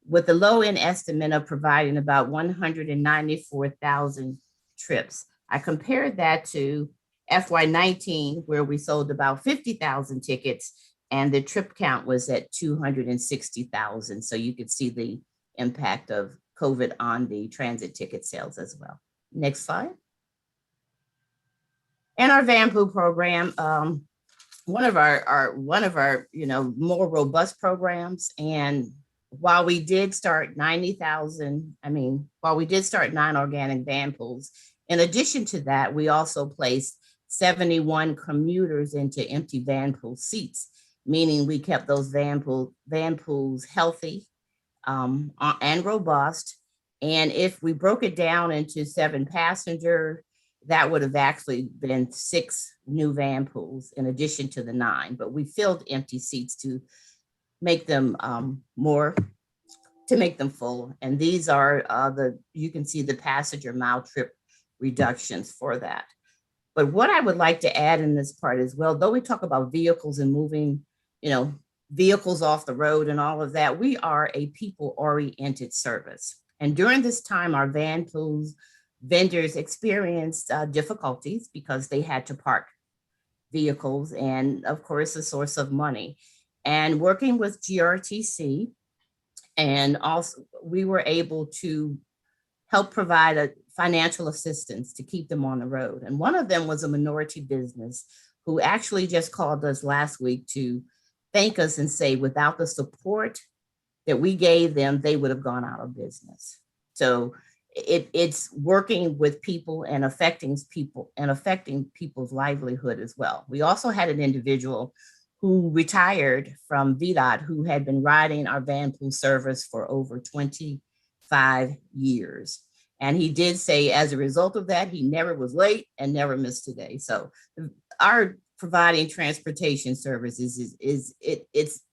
with the low end estimate of providing about 194,000 trips. I compared that to FY19, where we sold about 50,000 tickets and the trip count was at 260,000. So you could see the impact of COVID on the transit ticket sales as well. Next slide. And our VANPOOL program, one of our more robust programs. And while we did start 90,000, while we did start 9 organic van pools, in addition to that, we also placed 71 commuters into empty van pool seats, meaning we kept those van pools healthy and robust. And if we broke it down into 7 passenger, that would have actually been 6 new van pools in addition to the 9, but we filled empty seats to make them full. And these are you can see the passenger mile trip reductions for that. But what I would like to add in this part as well, though we talk about vehicles and moving, vehicles off the road and all of that, we are a people-oriented service. And during this time, our van pools vendors experienced difficulties because they had to park vehicles and, of course, a source of money. And working with GRTC, and also we were able to help provide a financial assistance to keep them on the road. And one of them was a minority business who actually just called us last week to thank us and say without the support that we gave them, they would have gone out of business. So it's working with people and affecting people's livelihood as well. We also had an individual who retired from VDOT who had been riding our van pool service for over 25 years. And he did say as a result of that, he never was late and never missed a day. So our providing transportation services it's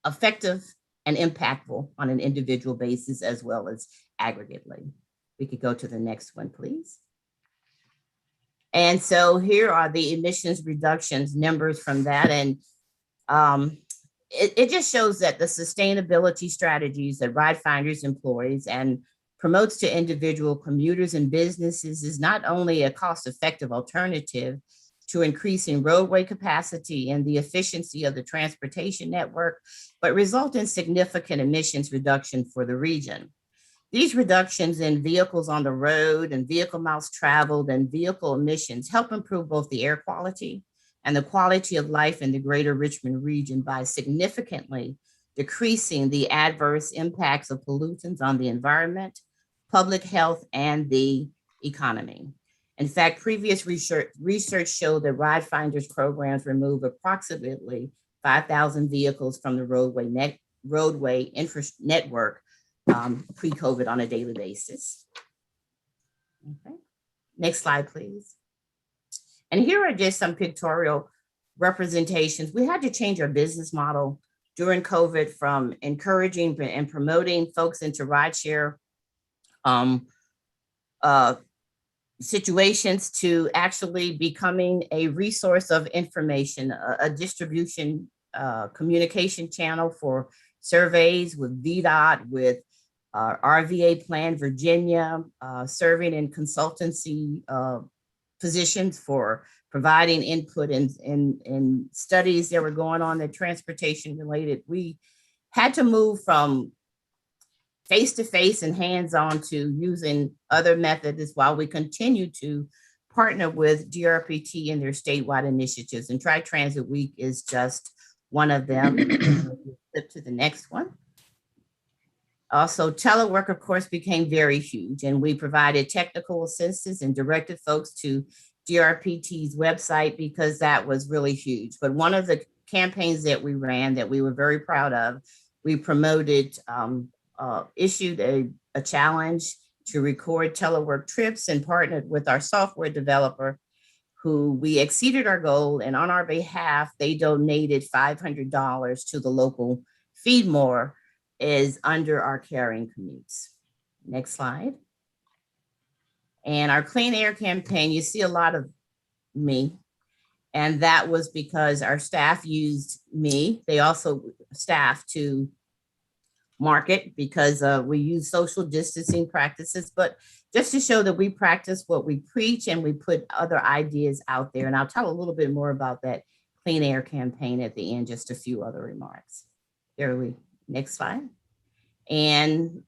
effective and impactful on an individual basis as well as aggregately. We could go to the next one, please. And so here are the emissions reductions numbers from that. And it just shows that the sustainability strategies that RideFinders employs and promotes to individual commuters and businesses is not only a cost-effective alternative to increasing roadway capacity and the efficiency of the transportation network, but result in significant emissions reduction for the region. These reductions in vehicles on the road and vehicle miles traveled and vehicle emissions help improve both the air quality and the quality of life in the greater Richmond region by significantly decreasing the adverse impacts of pollutants on the environment, public health, and the economy. In fact, previous research showed that Ride Finders programs remove approximately 5,000 vehicles from the roadway network pre-COVID on a daily basis. Okay. Next slide, please. And here are just some pictorial representations. We had to change our business model during COVID from encouraging and promoting folks into rideshare situations to actually becoming a resource of information, a distribution communication channel for surveys with VDOT, with RVA Plan Virginia, serving in consultancy positions for providing input in studies that were going on that transportation related. We had to move from face-to-face and hands-on to using other methods while we continue to partner with DRPT and their statewide initiatives. And Tri-Transit Week is just one of them. Flip to the next one. Also, telework, of course, became very huge, and we provided technical assistance and directed folks to DRPT's website because that was really huge. But one of the campaigns that we ran that we were very proud of, we promoted, issued a challenge to record telework trips and partnered with our software developer who we exceeded our goal. And on our behalf, they donated $500 to the local Feed More is under our carrying commutes. Next slide. And our clean air campaign, you see a lot of me. And that was because our staff used me. They also staff to market because we use social distancing practices, but just to show that we practice what we preach and we put other ideas out there. And I'll tell a little bit more about that clean air campaign at the end, just a few other remarks. Next slide. And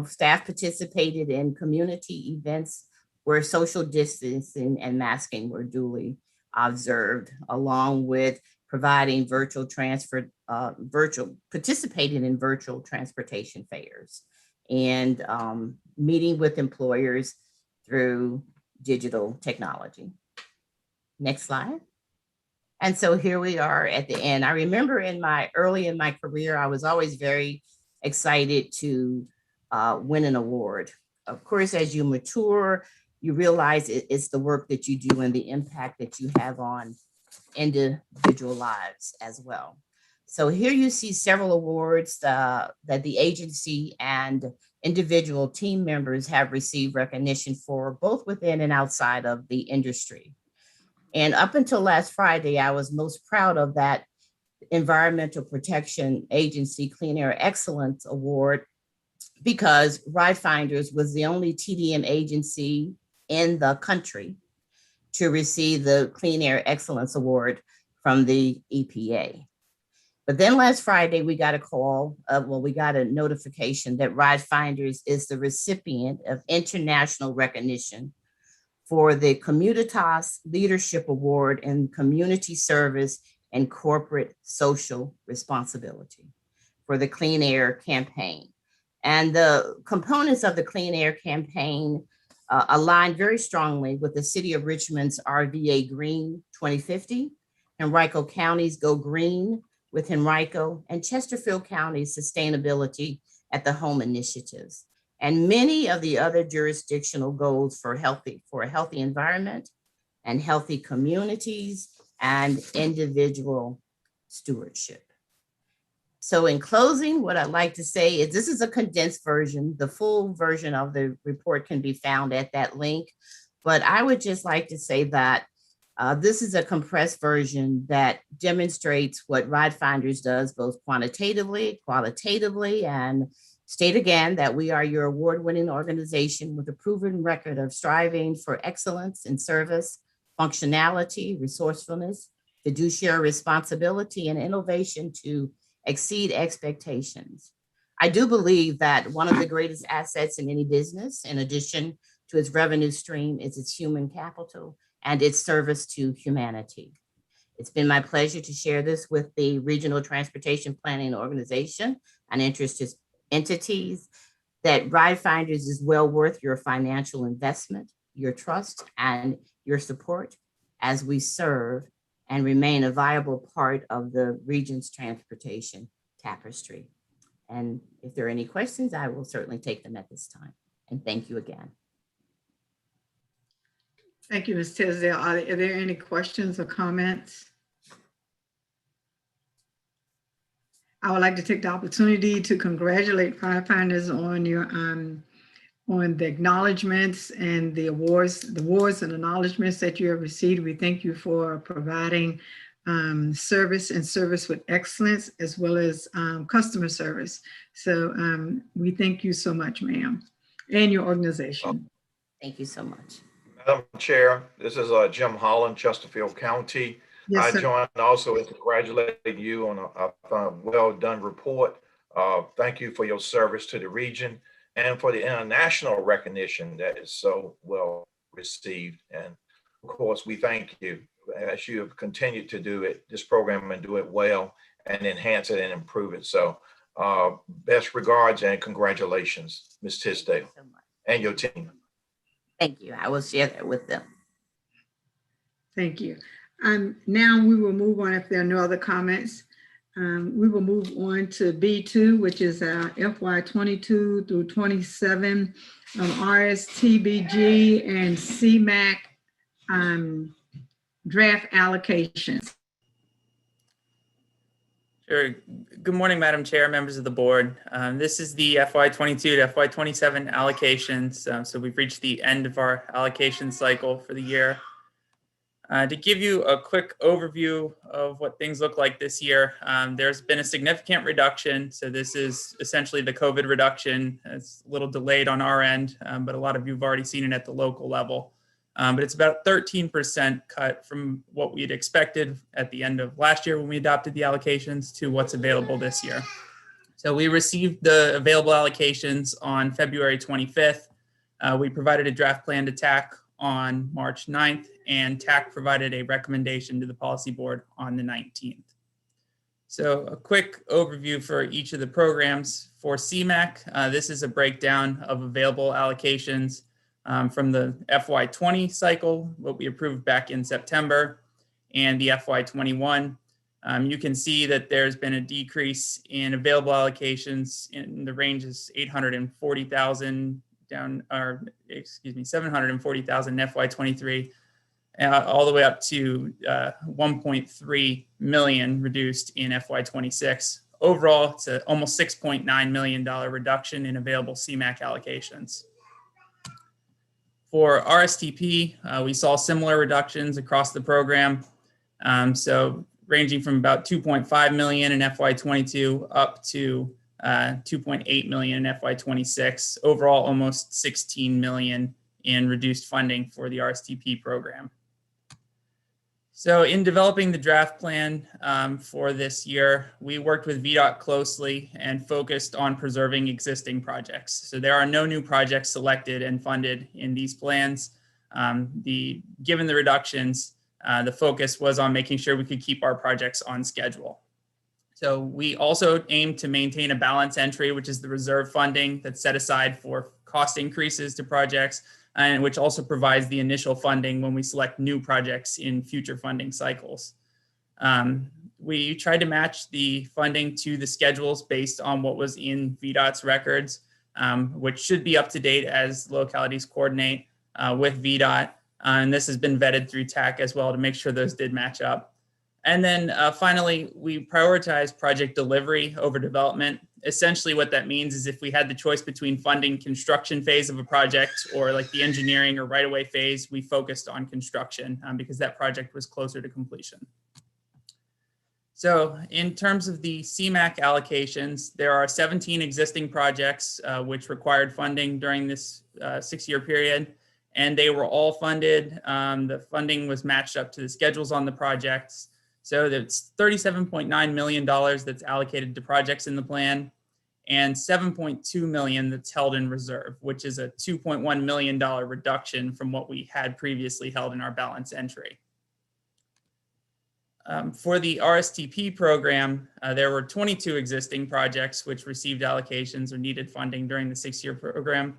staff participated in community events where social distancing and masking were duly observed, along with providing participating in virtual transportation fairs and meeting with employers through digital technology. Next slide. And so here we are at the end. I remember early in my career, I was always very excited to win an award. Of course, as you mature, you realize it's the work that you do and the impact that you have on individual lives as well. So here you see several awards that the agency and individual team members have received recognition for, both within and outside of the industry. And up until last Friday, I was most proud of that Environmental Protection Agency Clean Air Excellence Award because Ride Finders was the only TDM agency in the country to receive the Clean Air Excellence Award from the EPA. But then last Friday, we got a call, we got a notification that Ride Finders is the recipient of international recognition for the Communitas Leadership Award in Community Service and Corporate Social Responsibility for the Clean Air Campaign. And the components of the Clean Air Campaign align very strongly with the City of Richmond's RVA Green 2050, Henrico County's Go Green with Henrico, and Chesterfield County's Sustainability at the Home initiatives, and many of the other jurisdictional goals for a healthy environment and healthy communities and individual stewardship. So in closing, what I'd like to say is this is a condensed version. The full version of the report can be found at that link. But I would just like to say that this is a compressed version that demonstrates what Ride Finders does both quantitatively, qualitatively, and state again that we are your award-winning organization with a proven record of striving for excellence in service, functionality, resourcefulness, fiduciary responsibility, and innovation to exceed expectations. I do believe that one of the greatest assets in any business, in addition to its revenue stream, is its human capital and its service to humanity. It's been my pleasure to share this with the Regional Transportation Planning Organization and interested entities that Ride Finders is well worth your financial investment, your trust, and your support as we serve and remain a viable part of the region's transportation tapestry. And if there are any questions, I will certainly take them at this time. And thank you again. Thank you, Ms. Tisdale. Are there any questions or comments? I would like to take the opportunity to congratulate firefighters on your on the acknowledgements and the awards and acknowledgements that you have received. We thank you for providing service and service with excellence, as well as customer service. So we thank you so much, ma'am, and your organization. Thank you so much. Madam Chair, this is Jim Holland, Chesterfield County. Yes, sir. I join also in congratulating you on a well-done report. Thank you for your service to the region and for the international recognition that is so well received. And of course, we thank you as you have continued to do it, this program, and do it well and enhance it and improve it. So best regards and congratulations, Ms. Tisdale, and your team. Thank you. I will share that with them. Thank you. Now we will move on, if there are no other comments. We will move on to B2, which is our FY 22 through 27 RSTBG and CMAQ draft allocations. Sure. Good morning, Madam Chair, members of the board. This is the FY 22 to FY 27 allocations. So we've reached the end of our allocation cycle for the year. To give you a quick overview of what things look like this year, there's been a significant reduction. So this is essentially the COVID reduction. It's a little delayed on our end, but a lot of you have already seen it at the local level. But it's about 13% cut from what we had expected at the end of last year when we adopted the allocations to what's available this year. So we received the available allocations on February 25th. We provided a draft plan to TAC on March 9th, and TAC provided a recommendation to the policy board on the 19th. So a quick overview for each of the programs. For CMAQ, this is a breakdown of available allocations from the FY20 cycle, what we approved back in September, and the FY21. You can see that there's been a decrease in available allocations in the range is 840,000 down, or excuse me, 740,000 in FY23, all the way up to 1.3 million reduced in FY26. Overall, it's an almost $6.9 million reduction in available CMAQ allocations. For RSTP, we saw similar reductions across the program. So ranging from about 2.5 million in FY22 up to 2.8 million in FY26. Overall, almost 16 million in reduced funding for the RSTP program. So in developing the draft plan for this year, we worked with VDOT closely and focused on preserving existing projects. So there are no new projects selected and funded in these plans. Given the reductions, the focus was on making sure we could keep our projects on schedule. So we also aim to maintain a balance entry, which is the reserve funding that's set aside for cost increases to projects, and which also provides the initial funding when we select new projects in future funding cycles. We tried to match the funding to the schedules based on what was in VDOT's records, which should be up to date as localities coordinate with VDOT. And this has been vetted through TAC as well to make sure those did match up. And then finally, we prioritize project delivery over development. Essentially what that means is if we had the choice between funding construction phase of a project or like the engineering or right-of-way phase, we focused on construction because that project was closer to completion. So in terms of the CMAQ allocations, there are 17 existing projects which required funding during this 6-year period, and they were all funded. The funding was matched up to the schedules on the projects. So that's $37.9 million that's allocated to projects in the plan. and $7.2 million that's held in reserve, which is a $2.1 million reduction from what we had previously held in our balance entry. For the RSTP program, there were 22 existing projects which received allocations or needed funding during the 6-year program.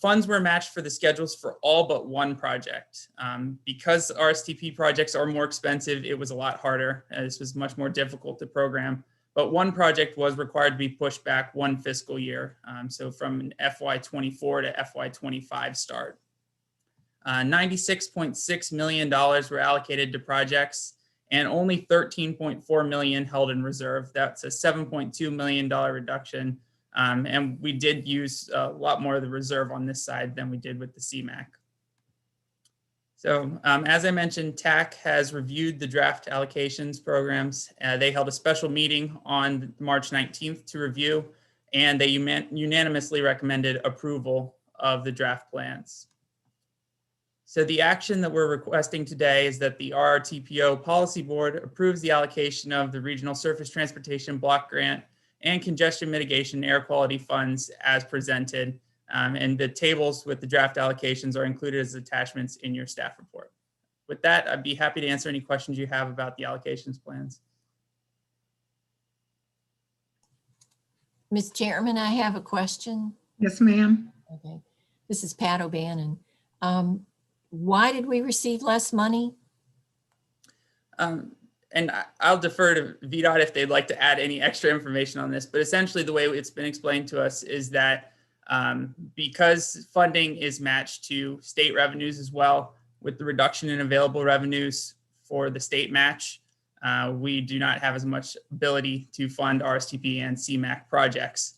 Funds were matched for the schedules for all but one project. Because RSTP projects are more expensive, it was a lot harder. This was much more difficult to program, but one project was required to be pushed back one fiscal year. So from an FY24 to FY25 start. $96.6 million were allocated to projects and only $13.4 million held in reserve. That's a $7.2 million reduction. And we did use a lot more of the reserve on this side than we did with the CMAQ. So as I mentioned, TAC has reviewed the draft allocations programs. They held a special meeting on March 19th to review, and they unanimously recommended approval of the draft plans. So the action that we're requesting today is that the RRTPO Policy Board approves the allocation of the Regional Surface Transportation Block Grant and Congestion Mitigation Air Quality Funds as presented. And the tables with the draft allocations are included as attachments in your staff report. With that, I'd be happy to answer any questions you have about the allocations plans. Ms. Chairman, I have a question. Yes, ma'am. Okay. This is Pat O'Bannon. Why did we receive less money? And I'll defer to VDOT if they'd like to add any extra information on this, but essentially the way it's been explained to us is that because funding is matched to state revenues as well, with the reduction in available revenues for the state match, we do not have as much ability to fund RSTP and CMAQ projects.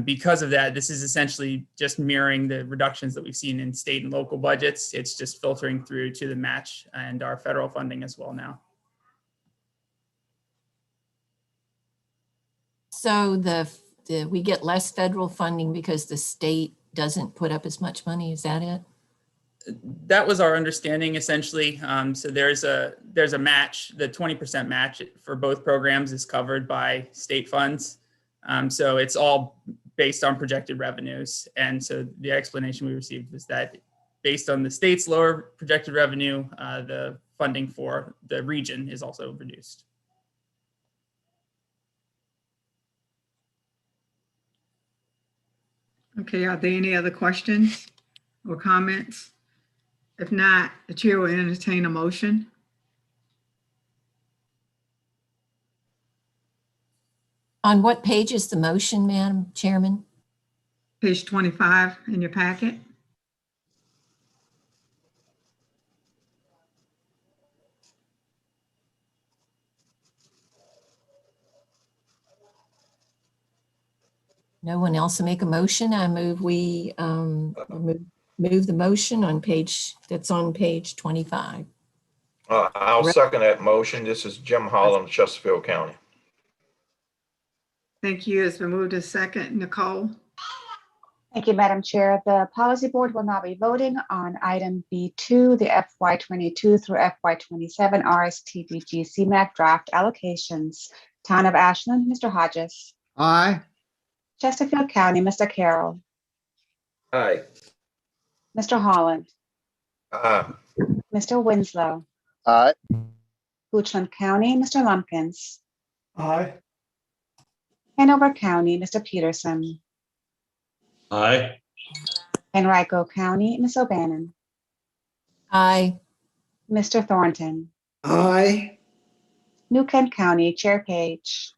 Because of that, this is essentially just mirroring the reductions that we've seen in state and local budgets. It's just filtering through to the match and our federal funding as well now. So we get less federal funding because the state doesn't put up as much money, is that it? That was our understanding essentially. So there's a match, the 20% match for both programs is covered by state funds. So it's all based on projected revenues. And so the explanation we received was that based on the state's lower projected revenue, the funding for the region is also reduced. Okay, are there any other questions or comments? If not, the chair will entertain a motion. On what page is the motion, Madam Chairman? Page 25 in your packet. No one else will make a motion. I move we move the motion on page, that's on page 25. I'll second that motion. This is Jim Holland, Chesterfield County. Thank you. It's been moved to second. Nicole? Thank you, Madam Chair. The Policy Board will now be voting on item B2, the FY22 through FY27 RSTPG CMAQ draft allocations. Town of Ashland, Mr. Hodges. Aye. Chesterfield County, Mr. Carroll. Aye. Mr. Holland. Aye. Mr. Winslow. Aye. Richmond County, Mr. Lumpkins. Aye. Hanover County, Mr. Peterson. Aye. Henrico County, Ms. O'Bannon. Aye. Mr. Thornton. Aye. New Kent County, Chair Page.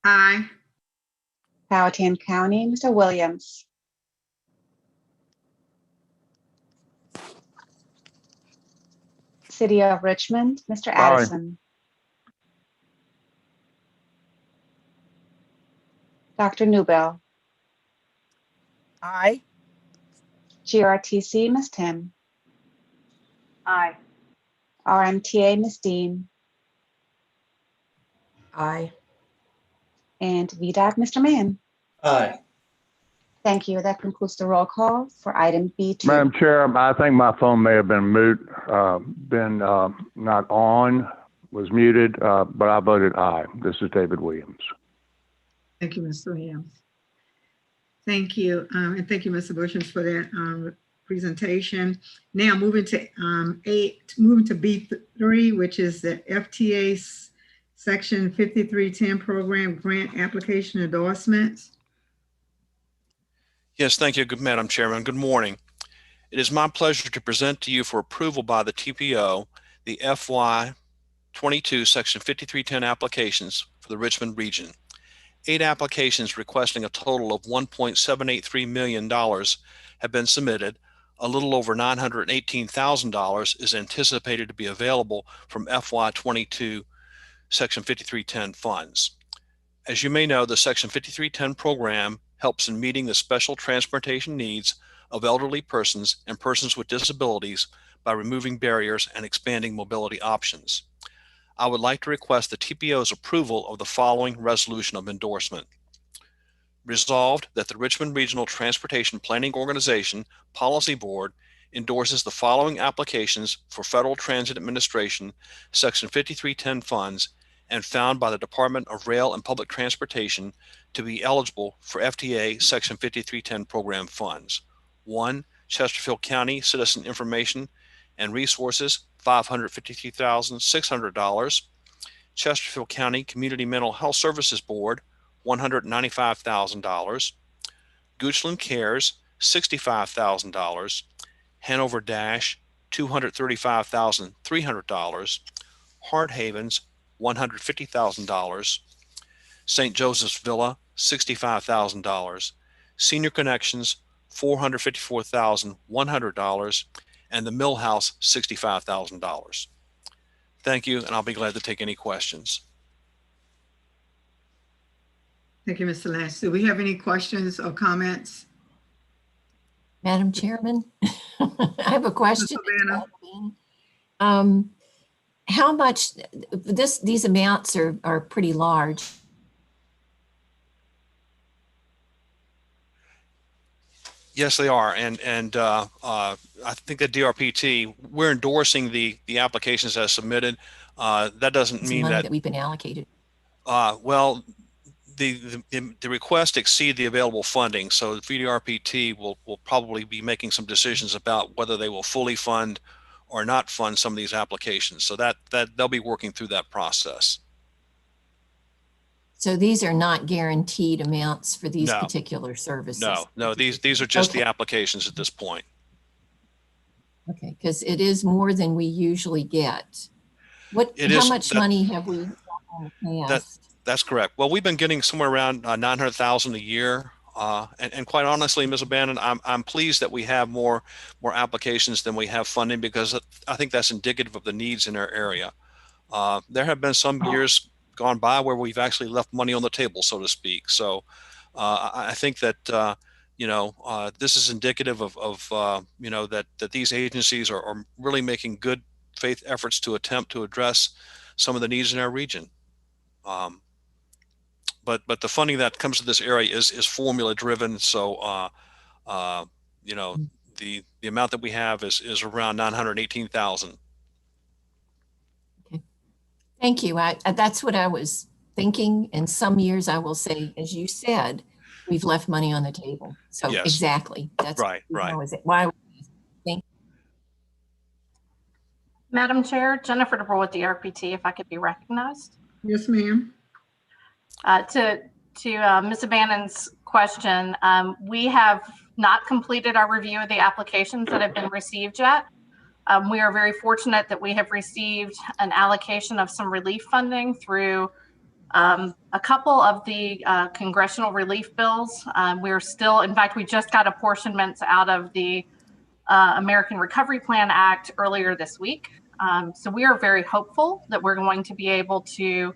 Aye. Powhatan County, Mr. Williams. City of Richmond, Mr. Addison. Dr. Newbell. Aye. GRTC, Ms. Tim. Aye. RMTA, Ms. Dean. Aye. And VDOT, Mr. Mann. Aye. Thank you. That concludes the roll call for item B2. Madam Chair, I think my phone may have been not on, was muted, but I voted aye. This is David Williams. Thank you, Mr. Williams. Thank you. And thank you, Mr. Bushings, for that presentation. Now moving to B3, which is the FTA Section 5310 Program Grant Application Endorsements. Yes, thank you, Madam Chairman. Good morning. It is my pleasure to present to you for approval by the TPO the FY22 Section 5310 applications for the Richmond region. 8 applications requesting a total of $1.783 million have been submitted. A little over $918,000 is anticipated to be available from FY22 Section 5310 funds. As you may know, the Section 5310 program helps in meeting the special transportation needs of elderly persons and persons with disabilities by removing barriers and expanding mobility options. I would like to request the TPO's approval of the following resolution of endorsement. Resolved that the Richmond Regional Transportation Planning Organization Policy Board endorses the following applications for Federal Transit Administration Section 5310 funds and found by the Department of Rail and Public Transportation to be eligible for FTA Section 5310 program funds. 1. Chesterfield County Citizen Information and Resources, $553,600. Chesterfield County Community Mental Health Services Board, $195,000. Goochland Cares, $65,000. Hanover Dash, $235,300. Heart Havens, $150,000. St. Joseph's Villa, $65,000. Senior Connections, $454,100. And the Mill House, $65,000. Thank you, and I'll be glad to take any questions. Thank you, Mr. Lance. Do we have any questions or comments? Madam Chairman, I have a question. How much, these amounts are pretty large. Yes, they are, and I think that DRPT, we're endorsing the applications as submitted. That doesn't mean money that that we've been allocated. Well, the request exceed the available funding, so the VDRPT will probably be making some decisions about whether they will fully fund or not fund some of these applications. So that they'll be working through that process. So these are not guaranteed amounts for these No. particular services? No, these are just Okay. the applications at this point. Okay, because it is more than we usually get. How much money have we got in the past? That's correct. Well, we've been getting somewhere around 900,000 a year. And quite honestly, Ms. O'Bannon, I'm pleased that we have more applications than we have funding, because I think that's indicative of the needs in our area. There have been some years gone by where we've actually left money on the table, so to speak. So I think that this is indicative of that these agencies are really making good faith efforts to attempt to address some of the needs in our region. But the funding that comes to this area is formula driven. So the amount that we have is around 918,000. Okay. Thank you. That's what I was thinking. And some years I will say, as you said, we've left money on the table. So Yes. Exactly. That's right. Why? Thank Madam Chair, Jennifer DeBroil with the RPT, if I could be recognized. Yes, ma'am. To Ms. O'Bannon's question, we have not completed our review of the applications that have been received yet. We are very fortunate that we have received an allocation of some relief funding through a couple of the congressional relief bills. We're still, in fact, we just got apportionments out of the American Recovery Plan Act earlier this week. So we are very hopeful that we're going to be able to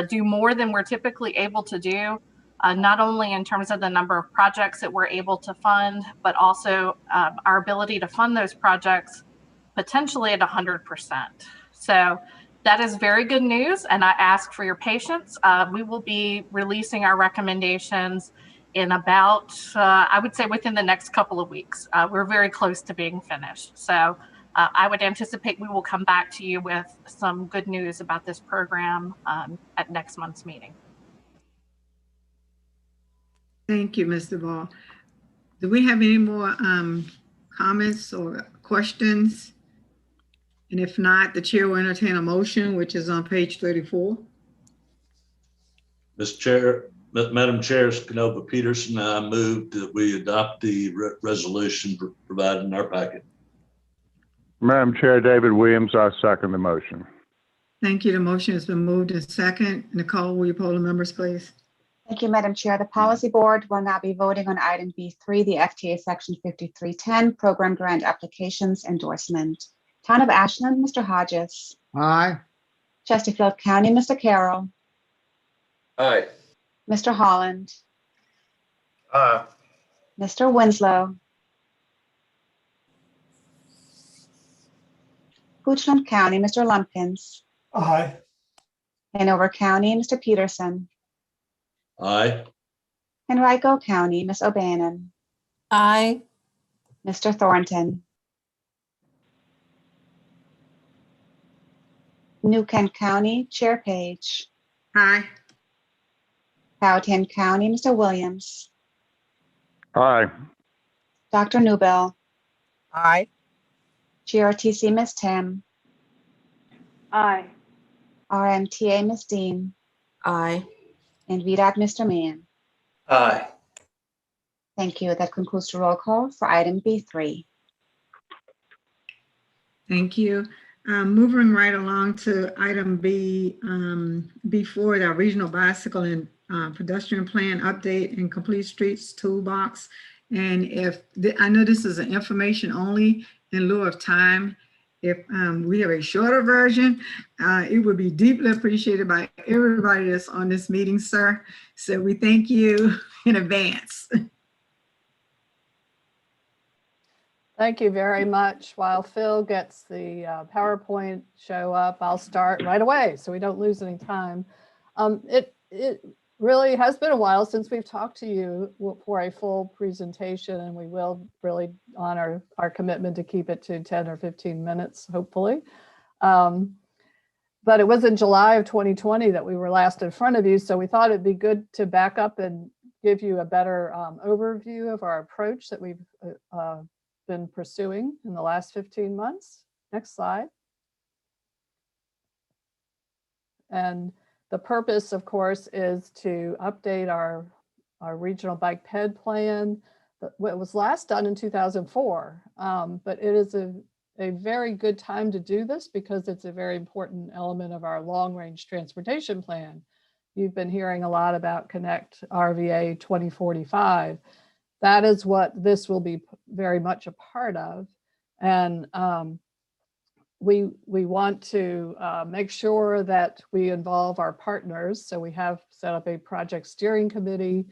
do more than we're typically able to do, not only in terms of the number of projects that we're able to fund, but also our ability to fund those projects potentially at 100%. So that is very good news, and I ask for your patience. We will be releasing our recommendations in about, I would say within the next couple of weeks. We're very close to being finished. So I would anticipate we will come back to you with some good news about this program at next month's meeting. Thank you, Mr. Ball. Do we have any more comments or questions? And if not, the chair will entertain a motion, which is on page 34. Mr. Chair, Madam Chair, Canova Peterson, I move that we adopt the resolution provided in our packet. Madam Chair, David Williams, I second the motion. Thank you. The motion has been moved and second. Nicole, will you poll the members, please? Thank you, Madam Chair. The Policy Board will now be voting on item B3, the FTA Section 5310 Program Grant Applications Endorsement. Town of Ashland, Mr. Hodges. Aye. Chesterfield County, Mr. Carroll. Aye. Mr. Holland. Aye. Mr. Winslow. Richmond County, Mr. Lumpkins. Aye. Hanover County, Mr. Peterson. Aye. Henrico County, Ms. O'Bannon. Aye. Mr. Thornton. New Kent County, Chair Page. Aye. Powhatan County, Mr. Williams. Aye. Dr. Newbell. Aye. GRTC, Ms. Tim. Aye. RMTA, Ms. Dean. Aye. And VDOT, Mr. Mann. Aye. Thank you. That concludes the roll call for item B3. Thank you. Moving right along to item B4, the regional bicycle and pedestrian plan update and complete streets toolbox. And I know this is an information only in lieu of time. If we have a shorter version, it would be deeply appreciated by everybody that's on this meeting, sir. So we thank you in advance. Thank you very much. While Phil gets the PowerPoint show up, I'll start right away so we don't lose any time. It really has been a while since we've talked to you for a full presentation, and we will really honor our commitment to keep it to 10 or 15 minutes, hopefully. But it was in July of 2020 that we were last in front of you, so we thought it'd be good to back up and give you a better overview of our approach that we've been pursuing in the last 15 months. Next slide. And the purpose, of course, is to update our regional bike ped plan. It was last done in 2004, but it is a very good time to do this because it's a very important element of our long-range transportation plan. You've been hearing a lot about Connect RVA 2045. That is what this will be very much a part of. And we want to make sure that we involve our partners. So we have set up a project steering committee,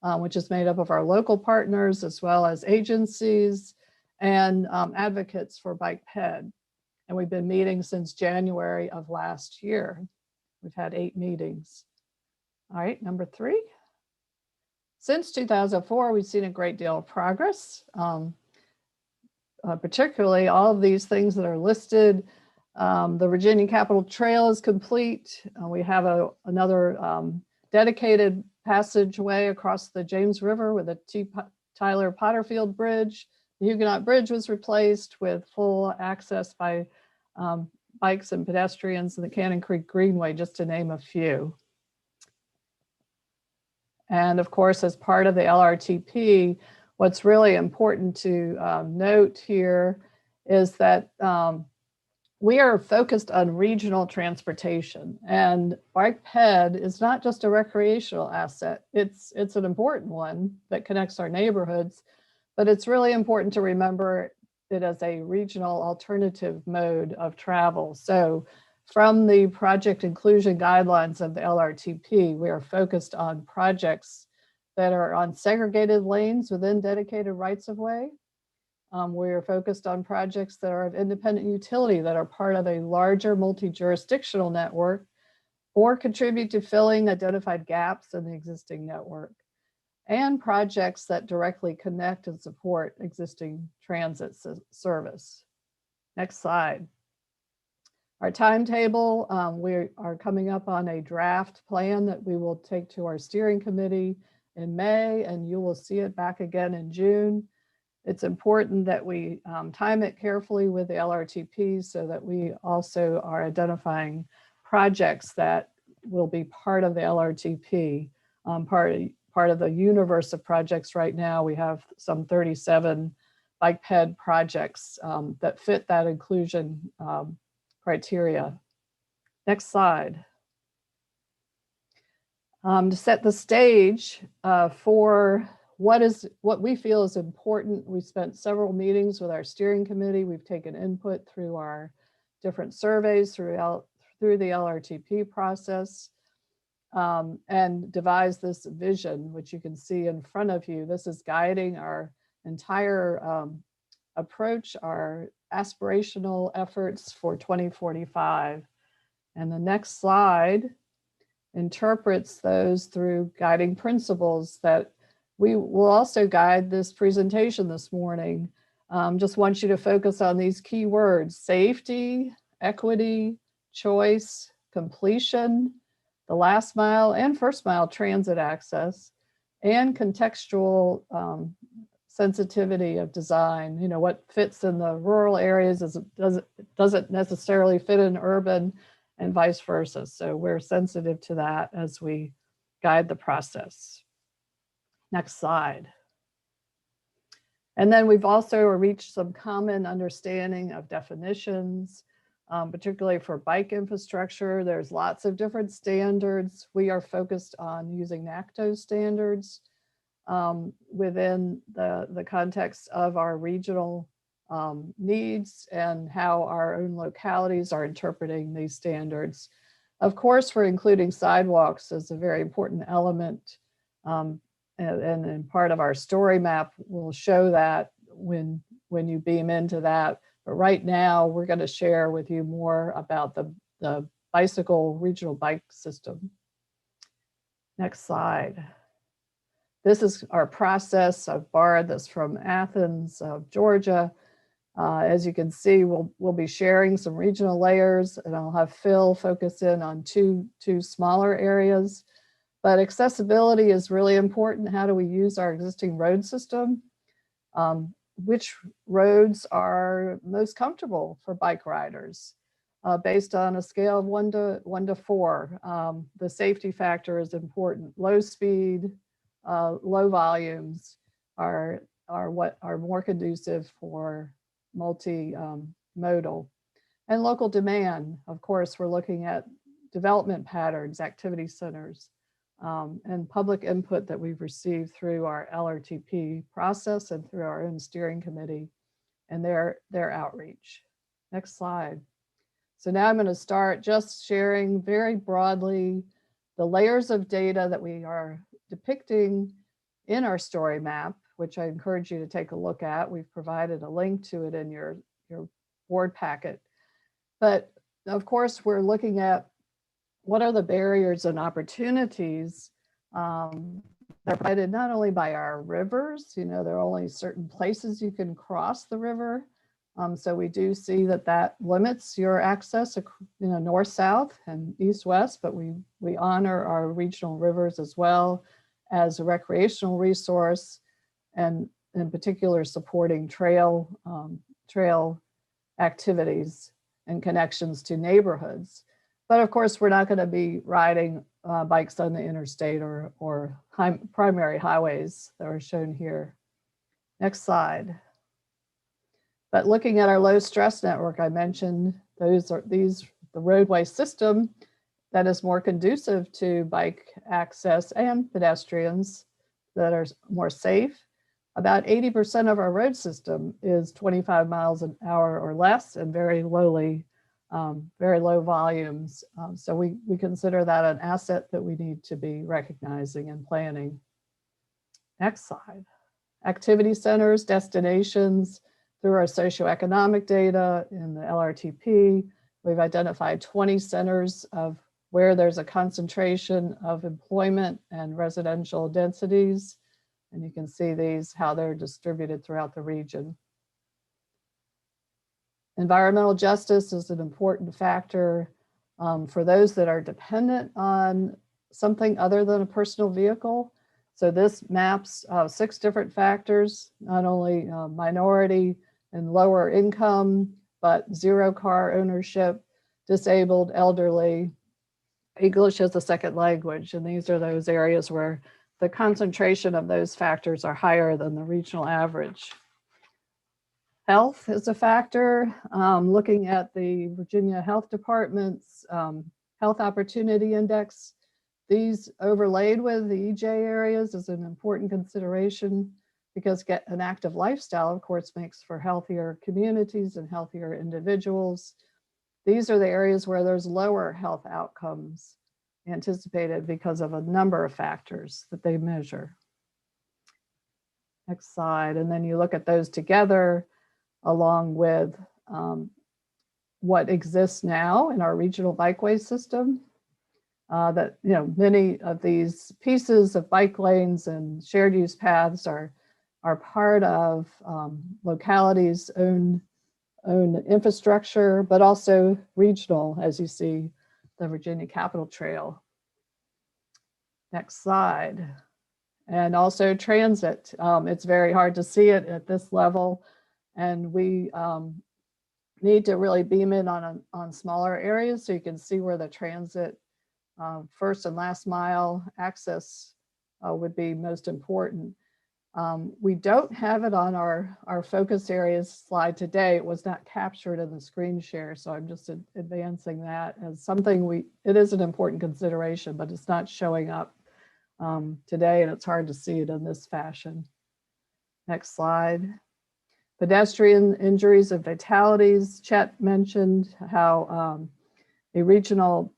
which is made up of our local partners as well as agencies and advocates for bike ped. And we've been meeting since January of last year. We've had 8 meetings. All right, number 3. Since 2004, we've seen a great deal of progress, particularly all of these things that are listed. The Virginia Capitol Trail is complete. We have another dedicated passageway across the James River with a T. Tyler Potterfield Bridge. The Huguenot Bridge was replaced with full access by bikes and pedestrians in the Cannon Creek Greenway, just to name a few. And of course, as part of the LRTP, what's really important to note here is that we are focused on regional transportation, and bike ped is not just a recreational asset. It's an important one that connects our neighborhoods, but it's really important to remember it as a regional alternative mode of travel. So from the project inclusion guidelines of the LRTP, we are focused on projects that are on segregated lanes within dedicated rights of way. We are focused on projects that are of independent utility that are part of a larger multi-jurisdictional network or contribute to filling identified gaps in the existing network, and projects that directly connect and support existing transit service. Next slide. Our timetable, we are coming up on a draft plan that we will take to our steering committee in May, and you will see it back again in June. It's important that we time it carefully with the LRTP so that we also are identifying projects that will be part of the LRTP, part of the universe of projects. Right now, we have some 37 bike ped projects that fit that inclusion criteria. Next slide. To set the stage for what we feel is important, we spent several meetings with our steering committee. We've taken input through our different surveys through the LRTP process, and devised this vision, which you can see in front of you. This is guiding our entire approach, our aspirational efforts for 2045. And the next slide interprets those through guiding principles that we will also guide this presentation this morning. Just want you to focus on these key words: safety, equity, choice, completion, the last mile and first mile transit access, and contextual sensitivity of design. You know, what fits in the rural areas doesn't necessarily fit in urban, and vice versa. So we're sensitive to that as we guide the process. Next slide. And then we've also reached some common understanding of definitions, particularly for bike infrastructure. There's lots of different standards. We are focused on using NACTO standards within the context of our regional needs and how our own localities are interpreting these standards. Of course, we're including sidewalks as a very important element, and part of our story map will show that when you beam into that. But right now, we're going to share with you more about the bicycle regional bike system. Next slide. This is our process. I've borrowed this from Athens, Georgia. As you can see, we'll be sharing some regional layers, and I'll have Phil focus in on two smaller areas. But accessibility is really important. How do we use our existing road system? Which roads are most comfortable for bike riders? Based on a scale of 1 to 4, the safety factor is important. Low speed, low volumes are what are more conducive for multi-modal. And local demand, of course, we're looking at development patterns, activity centers, and public input that we've received through our LRTP process and through our own steering committee and their outreach. Next slide. So now I'm going to start just sharing very broadly the layers of data that we are depicting in our story map, which I encourage you to take a look at. We've provided a link to it in your board packet. But of course, we're looking at what are the barriers and opportunities that are provided not only by our rivers. You know, there are only certain places you can cross the river. So we do see that limits your access, north-south and east-west, but we honor our regional rivers as well as a recreational resource, and in particular supporting trail activities and connections to neighborhoods. But of course, we're not going to be riding bikes on the interstate or primary highways that are shown here. Next slide. But looking at our low stress network, I mentioned the roadway system that is more conducive to bike access and pedestrians that are more safe. About 80% of our road system is 25 miles an hour or less and very low volumes. So we consider that an asset that we need to be recognizing and planning. Next slide. Activity centers, destinations. Through our socioeconomic data in the LRTP, we've identified 20 centers of where there's a concentration of employment and residential densities. And you can see these, how they're distributed throughout the region. Environmental justice is an important factor for those that are dependent on something other than a personal vehicle. So this maps 6 different factors, not only minority and lower income, but zero car ownership, disabled, elderly, English as a second language. And these are those areas where the concentration of those factors are higher than the regional average. Health is a factor. Looking at the Virginia Health Department's Health Opportunity Index, these overlaid with the EJ areas is an important consideration because an active lifestyle, of course, makes for healthier communities and healthier individuals. These are the areas where there's lower health outcomes anticipated because of a number of factors that they measure. Next slide. And then you look at those together along with what exists now in our regional bikeway system. That, you know, many of these pieces of bike lanes and shared use paths are part of localities' own infrastructure, but also regional, as you see the Virginia Capitol Trail. Next slide. And also transit. It's very hard to see it at this level, and we need to really beam in on smaller areas so you can see where the transit first and last mile access would be most important. We don't have it on our focus areas slide today. It was not captured in the screen share, so I'm just advancing that as something it is an important consideration, but it's not showing up today, and it's hard to see it in this fashion. Next slide. Pedestrian injuries and fatalities. Chet mentioned how a regional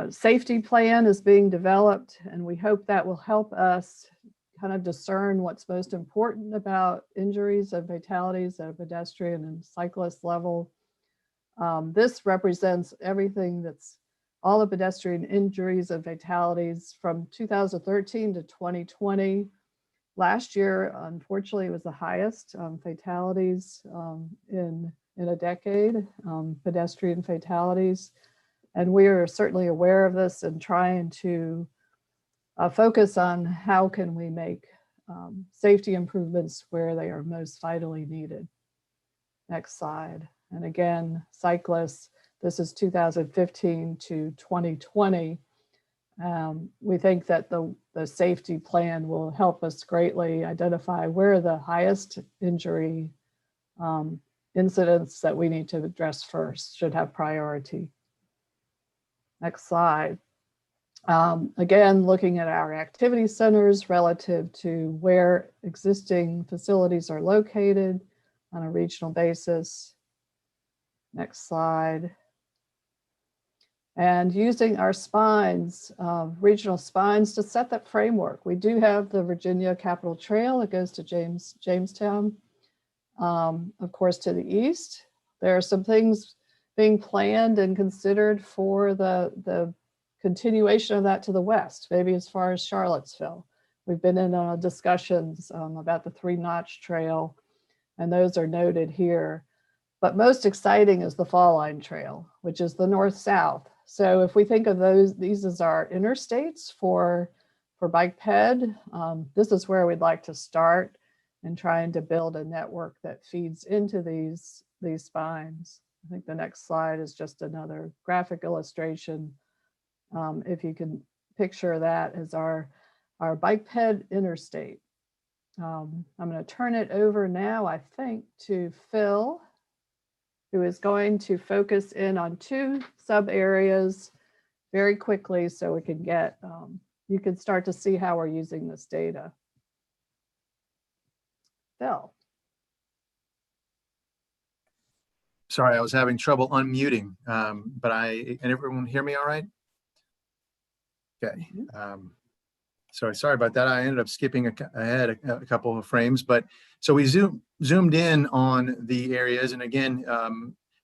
safety plan is being developed, and we hope that will help us kind of discern what's most important about injuries and fatalities at a pedestrian and cyclist level. This represents everything that's all the pedestrian injuries and fatalities from 2013 to 2020. Last year, unfortunately, was the highest fatalities in a decade, pedestrian fatalities. And we are certainly aware of this and trying to focus on how can we make safety improvements where they are most vitally needed. Next slide. And again, cyclists, this is 2015 to 2020. We think that the safety plan will help us greatly identify where the highest injury incidents that we need to address first should have priority. Next slide. Again, looking at our activity centers relative to where existing facilities are located on a regional basis. Next slide. And using our spines, regional spines, to set that framework. We do have the Virginia Capitol Trail that goes to Jamestown. Of course, to the east, there are some things being planned and considered for the continuation of that to the west, maybe as far as Charlottesville. We've been in discussions about the 3-notch trail, and those are noted here. But most exciting is the Fall Line Trail, which is the north-south. So if we think of these as our interstates for bike ped, this is where we'd like to start in trying to build a network that feeds into these spines. I think the next slide is just another graphic illustration. If you can picture that as our bike ped interstate. I'm going to turn it over now, I think, to Phil, who is going to focus in on 2 sub areas very quickly so we can get, you can start to see how we're using this data. Phil. Sorry, I was having trouble unmuting, but can everyone hear me all right? Okay. Sorry about that. I ended up skipping ahead a couple of frames, but so we zoomed in on the areas, and again,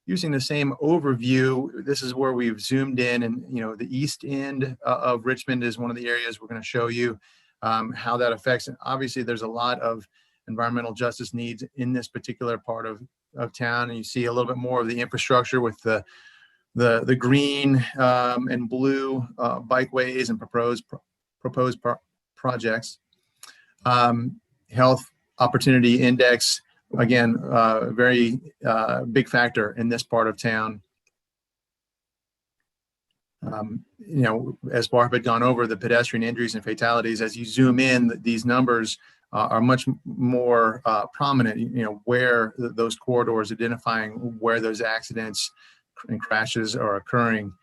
using the same overview, this is where we've zoomed in, and the east end of Richmond is one of the areas we're going to show you how that affects. And obviously, there's a lot of environmental justice needs in this particular part of town, and you see a little bit more of the infrastructure with the green and blue bikeways and proposed proposed projects. Health Opportunity Index, again, very big factor in this part of town. You know, as Barb had gone over the pedestrian injuries and fatalities, as you zoom in, these numbers are much more prominent, you know, where those corridors, identifying where those accidents and crashes are occurring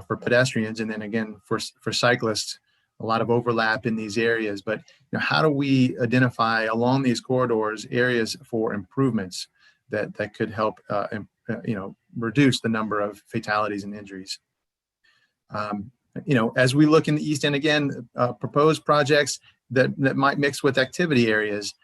for pedestrians. And then again, for cyclists, a lot of overlap in these areas. But you know, how do we identify along these corridors areas for improvements that could help, you know, reduce the number of fatalities and injuries? You know, as we look in the East End, again, proposed projects that might mix with activity areas.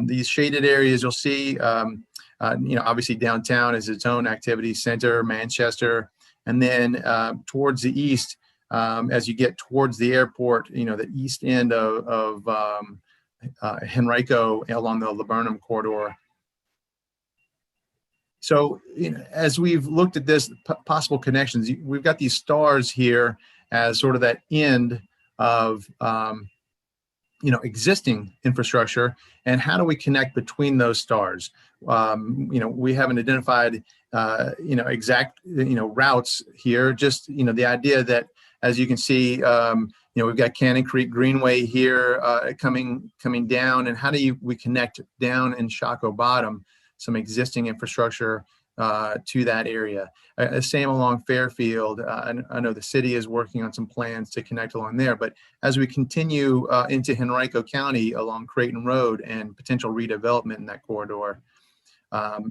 These shaded areas you'll see, you know, obviously downtown is its own activity center, Manchester, and then towards the east, as you get towards the airport, you know, the east end of Henrico along the Laburnum corridor. So, you know, as we've looked at this possible connections, we've got these stars here as sort of that end of, you know, existing infrastructure, and how do we connect between those stars? You know, we haven't identified, you know, exact, you know, routes here. Just, you know, the idea that, as you can see, you know, we've got Cannon Creek Greenway here coming down, and how do we connect down in Shockoe Bottom some existing infrastructure to that area? Same along Fairfield. I know the city is working on some plans to connect along there, but as we continue into Henrico County along Creighton Road and potential redevelopment in that corridor,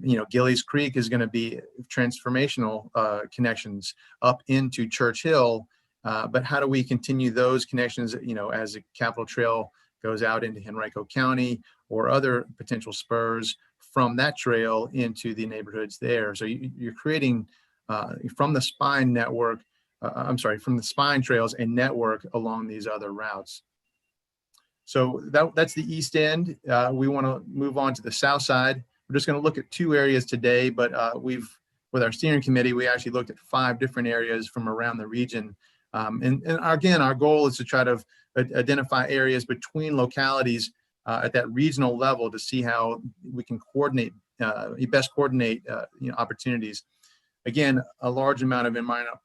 you know, Gillies Creek is going to be transformational connections up into Church Hill. But how do we continue those connections, you know, as the Capitol Trail goes out into Henrico County or other potential spurs from that trail into the neighborhoods there? So you're creating from the spine network, I'm sorry, from the spine trails, a network along these other routes. So that's the East End. We want to move on to the South Side. We're just going to look at 2 areas today, but with our steering committee, we actually looked at 5 different areas from around the region. And again, our goal is to try to identify areas between localities at that regional level to see how we can coordinate, best coordinate, you know, opportunities. Again, a large amount of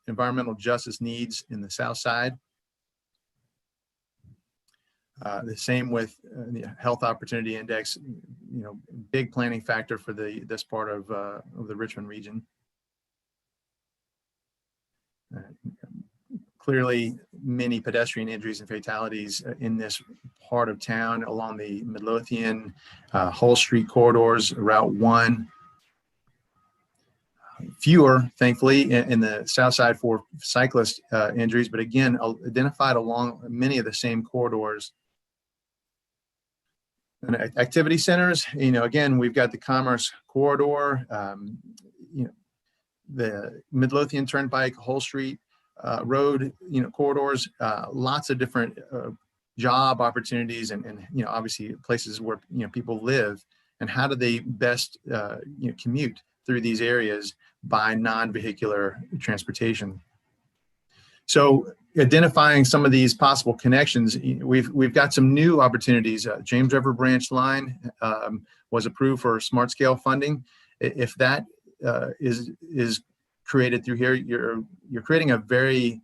environmental justice needs in the South Side. The same with the Health Opportunity Index, you know, big planning factor for this part of the Richmond region. Clearly, many pedestrian injuries and fatalities in this part of town along the Midlothian, Hull Street corridors, Route 1. Fewer, thankfully, in the South Side for cyclist injuries, but again, identified along many of the same corridors. And activity centers, you know, again, we've got the Commerce Corridor, you know, the Midlothian Turnpike, Hull Street Road, you know, corridors, lots of different job opportunities and, you know, obviously places where, you know, people live, and how do they best, you know, commute through these areas by non-vehicular transportation. So identifying some of these possible connections, we've got some new opportunities. James River Branch Line was approved for smart scale funding. If that is created through here, you're creating a very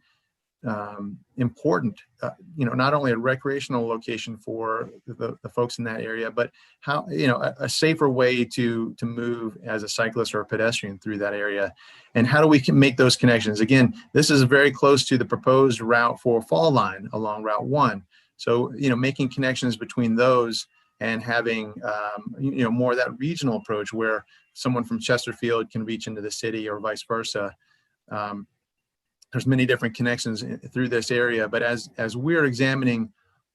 important, you know, not only a recreational location for the folks in that area, but how, you know, a safer way to move as a cyclist or a pedestrian through that area. And how do we make those connections? Again, this is very close to the proposed route for Fall Line along Route 1. So, you know, making connections between those and having, you know, more of that regional approach where someone from Chesterfield can reach into the city or vice versa. There's many different connections through this area, but as we're examining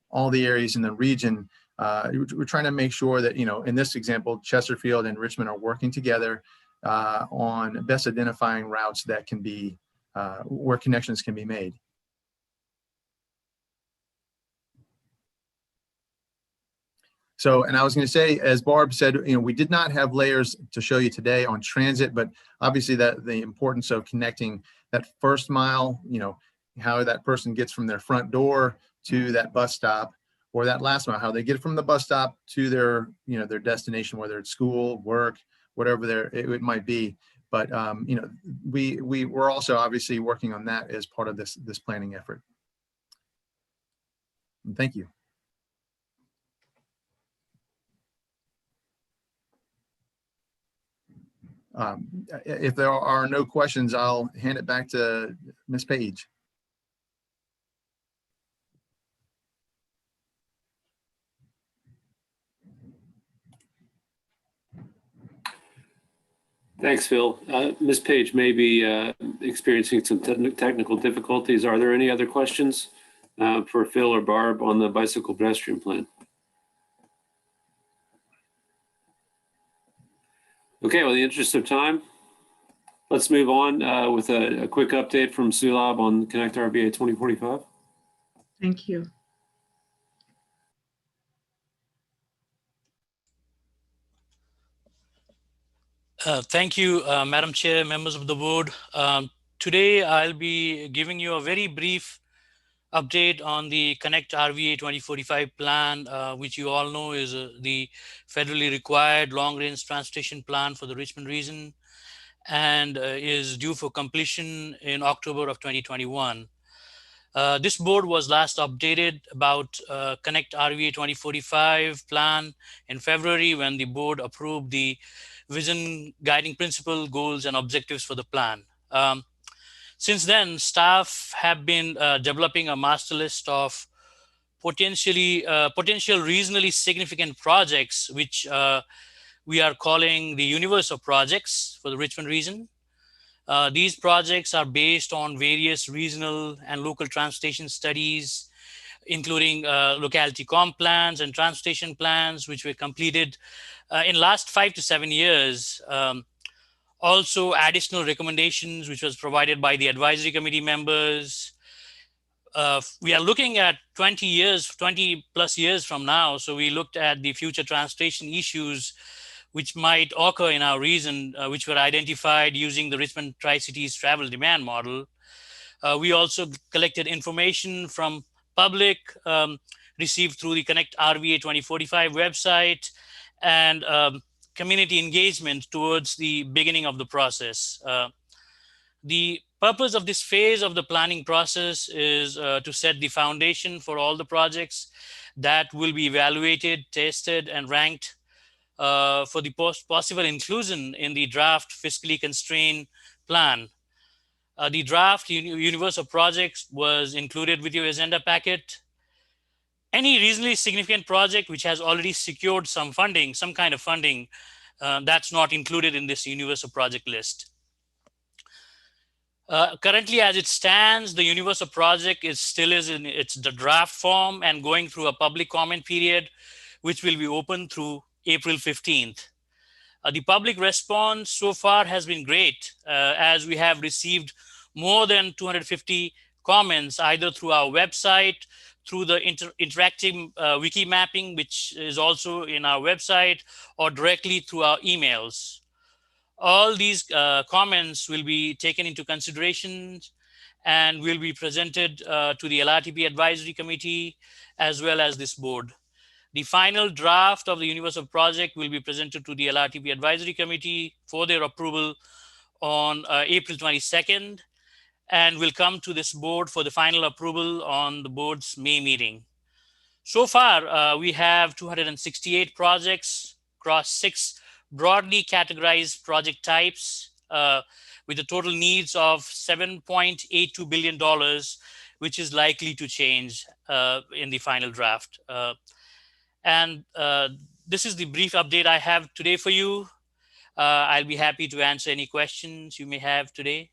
all the areas in the region, we're trying to make sure that, you know, in this example, Chesterfield and Richmond are working together on best identifying routes that can be, where connections can be made. So, and I was going to say, as Barb said, you know, we did not have layers to show you today on transit, but obviously that the importance of connecting that first mile, you know, how that person gets from their front door to that bus stop, or that last mile, how they get from the bus stop to their, their destination, whether it's school, work, whatever it might be. But we're also obviously working on that as part of this planning effort. And thank you. If there are no questions, I'll hand it back to Ms. Page. Thanks, Phil. Ms. Page may be experiencing some technical difficulties. Are there any other questions for Phil or Barb on the bicycle pedestrian plan? Okay, well, in the interest of time, let's move on with a quick update from Sulab on Connect RVA 2045. Thank you. Thank you, Madam Chair, members of the board. Today, I'll be giving you a very brief update on the Connect RVA 2045 plan, which you all know is the federally required long-range transportation plan for the Richmond region, and is due for completion in October of 2021. This board was last updated about Connect RVA 2045 plan in February, when the board approved the vision, guiding principle, goals, and objectives for the plan. Since then, staff have been developing a master list of potential regionally significant projects, which we are calling the universe of projects for the Richmond region. These projects are based on various regional and local transportation studies, including locality comp plans and transportation plans, which were completed in last 5 to 7 years. Also, additional recommendations, which was provided by the advisory committee members. We are looking at 20 plus years from now. So we looked at the future transportation issues which might occur in our region, which were identified using the Richmond Tri-Cities travel demand model. We also collected information from public received through the Connect RVA 2045 website, and community engagement towards the beginning of the process. The purpose of this phase of the planning process is to set the foundation for all the projects that will be evaluated, tested, and ranked for the possible inclusion in the draft fiscally constrained plan. The draft universe of projects was included with your agenda packet. Any reasonably significant project which has already secured some funding, some kind of funding, that's not included in this universe of project list. Currently, as it stands, the universe of project is still in the draft form and going through a public comment period, which will be open through April 15th. The public response so far has been great, as we have received more than 250 comments, either through our website, through the interactive wiki mapping, which is also in our website, or directly through our emails. All these comments will be taken into consideration and will be presented to the LRTP Advisory Committee as well as this board. The final draft of the universe of project will be presented to the LRTP Advisory Committee for their approval on April 22nd, and will come to this board for the final approval on the board's May meeting. So far, we have 268 projects across 6 broadly categorized project types with a total needs of $7.82 billion, which is likely to change in the final draft. This is the brief update I have today for you. I'll be happy to answer any questions you may have today.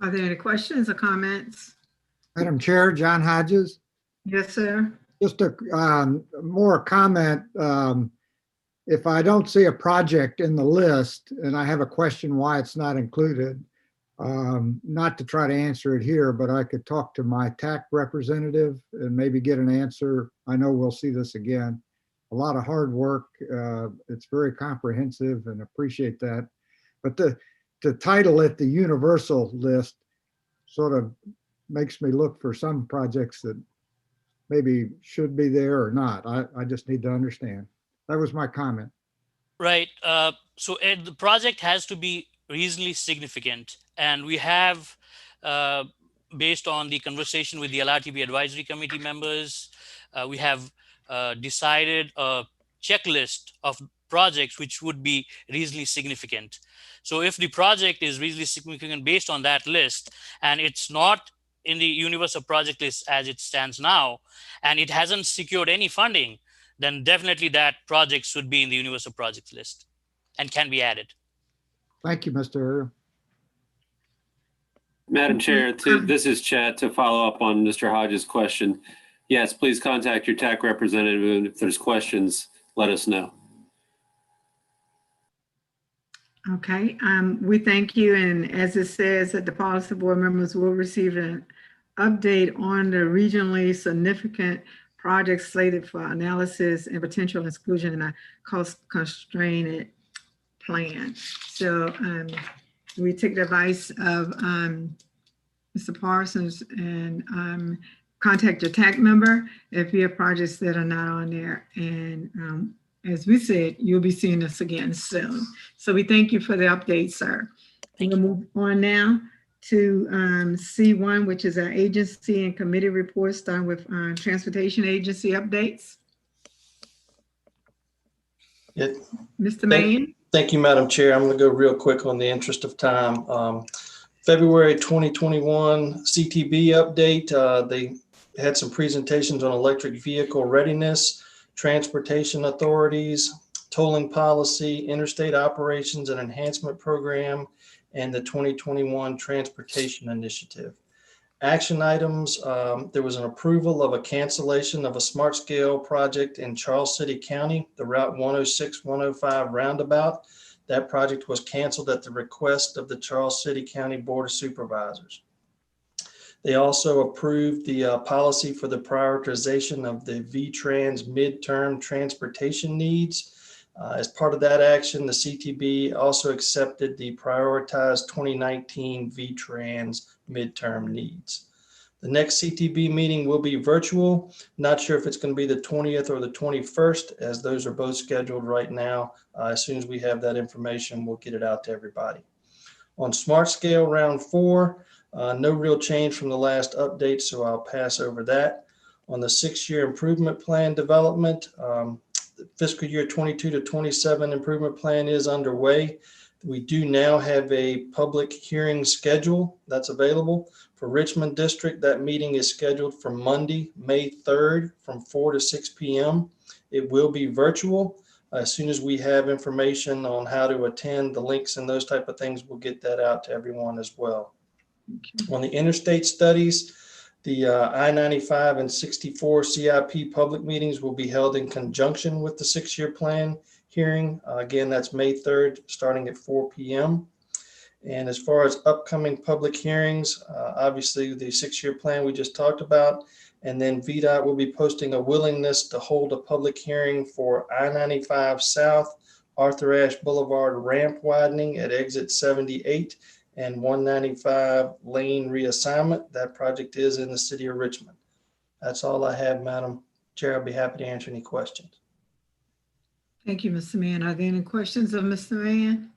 Are there any questions or comments? Madam Chair, John Hodges. Yes, sir. Just a more comment. If I don't see a project in the list and I have a question why it's not included, not to try to answer it here, but I could talk to my TAC representative and maybe get an answer. I know we'll see this again. A lot of hard work. It's very comprehensive and appreciate that. But to title it the universal list, sort of makes me look for some projects that maybe should be there or not. I just need to understand. That was my comment. Right. So Ed, the project has to be reasonably significant, and we have, based on the conversation with the LRTP advisory committee members, we have decided a checklist of projects which would be reasonably significant. So if the project is reasonably significant based on that list, and it's not in the universe of project list as it stands now, and it hasn't secured any funding, then definitely that project should be in the universal projects list and can be added. Thank you, Mr. Ariel. Madam Chair, this is Chad to follow up on Mr. Hodges' question. Yes, please contact your TAC representative, and if there's questions, let us know. Okay, we thank you. And as it says that the policy board members will receive an update on the regionally significant projects slated for analysis and potential exclusion in a cost constrained plan. So we take the advice of Mr. Parsons and contact your TAC member if you have projects that are not on there. And as we said, you'll be seeing us again soon. So we thank you for the update, sir. We'll move on now to C1, which is our agency and committee reports, starting with transportation agency updates. Mr. Main. Thank you, Madam Chair. I'm going to go real quick on the interest of time. February 2021 CTB update. They had some presentations on electric vehicle readiness, transportation authorities, tolling policy, interstate operations and enhancement program, and the 2021 transportation initiative. Action items, there was an approval of a cancellation of a smart scale project in Charles City County, the Route 106-105 roundabout. That project was canceled at the request of the Charles City County Board of Supervisors. They also approved the policy for the prioritization of the VTrans midterm transportation needs. As part of that action, the CTB also accepted the prioritized 2019 VTrans midterm needs. The next CTB meeting will be virtual. Not sure if it's going to be the 20th or the 21st, as those are both scheduled right now. As soon as we have that information, we'll get it out to everybody. On Smart Scale Round 4, no real change from the last update, so I'll pass over that. On the 6-year improvement plan development, the fiscal year 22 to 27 improvement plan is underway. We do now have a public hearing schedule that's available. For Richmond District, that meeting is scheduled for Monday, May 3rd from 4 to 6 p.m. It will be virtual. As soon as we have information on how to attend, the links and those type of things, we'll get that out to everyone as well. On the interstate studies, the I-95 and 64 CIP public meetings will be held in conjunction with the 6-year plan hearing. Again, that's May 3rd, starting at 4 p.m. And as far as upcoming public hearings, obviously the 6-year plan we just talked about, and then VDOT will be posting a willingness to hold a public hearing for I-95 South, Arthur Ashe Boulevard ramp widening at exit 78 and 195 lane reassignment. That project is in the city of Richmond. That's all I have, Madam Chair. I'll be happy to answer any questions. Thank you, Mr. Mann. Are there any questions of Mr. Mann?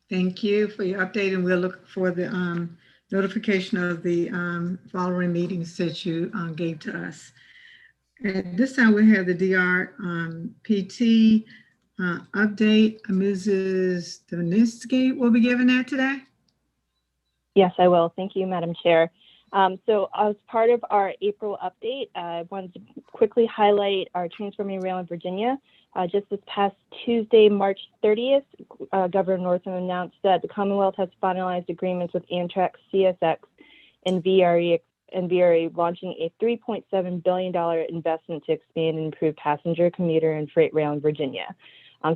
Thank you for your update, and we'll look for the notification of the following meetings that you gave to us. At this time, we have the DRPT update. Mrs. Doniski will be giving that today. Yes, I will. Thank you, Madam Chair. So as part of our April update, I wanted to quickly highlight our Transforming Rail in Virginia. Just this past Tuesday, March 30th, Governor Northam announced that the Commonwealth has finalized agreements with Amtrak, CSX, and VRE, launching a $3.7 billion investment to expand and improve passenger, commuter, and freight rail in Virginia.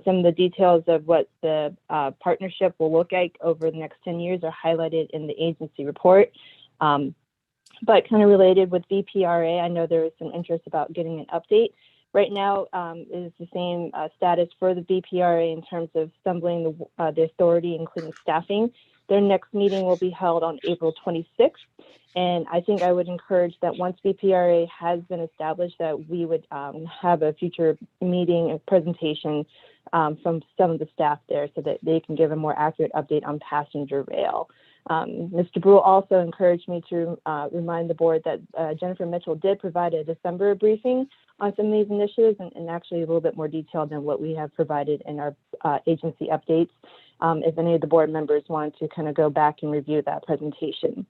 Some of the details of what the partnership will look like over the next 10 years are highlighted in the agency report. But kind of related with VPRA, I know there is some interest about getting an update. Right now is the same status for the VPRA in terms of assembling the authority, including staffing. Their next meeting will be held on April 26th. And I think I would encourage that once BPRA has been established, that we would have a future meeting and presentation from some of the staff there so that they can give a more accurate update on passenger rail. Mr. Brule also encouraged me to remind the board that Jennifer Mitchell did provide a December briefing on some of these initiatives and actually a little bit more detailed than what we have provided in our agency updates. If any of the board members want to kind of go back and review that presentation.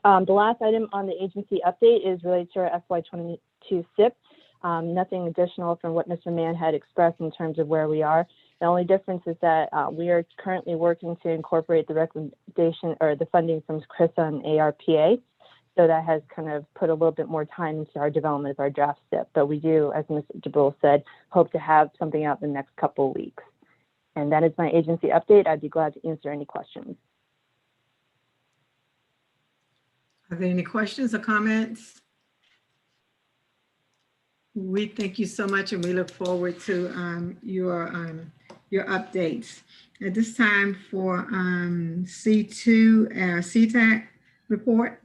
The last item on the agency update is related to our FY22 SIP. Nothing additional from what Mr. Mann had expressed in terms of where we are. The only difference is that we are currently working to incorporate the recommendation or the funding from CRISA and ARPA. So that has kind of put a little bit more time into our development of our draft SIP. But we do, as Mr. DeBrule said, hope to have something out in the next couple of weeks. And that is my agency update. I'd be glad to answer any questions. Are there any questions or comments? We thank you so much, and we look forward to your updates. At this time for C2, CTAC report.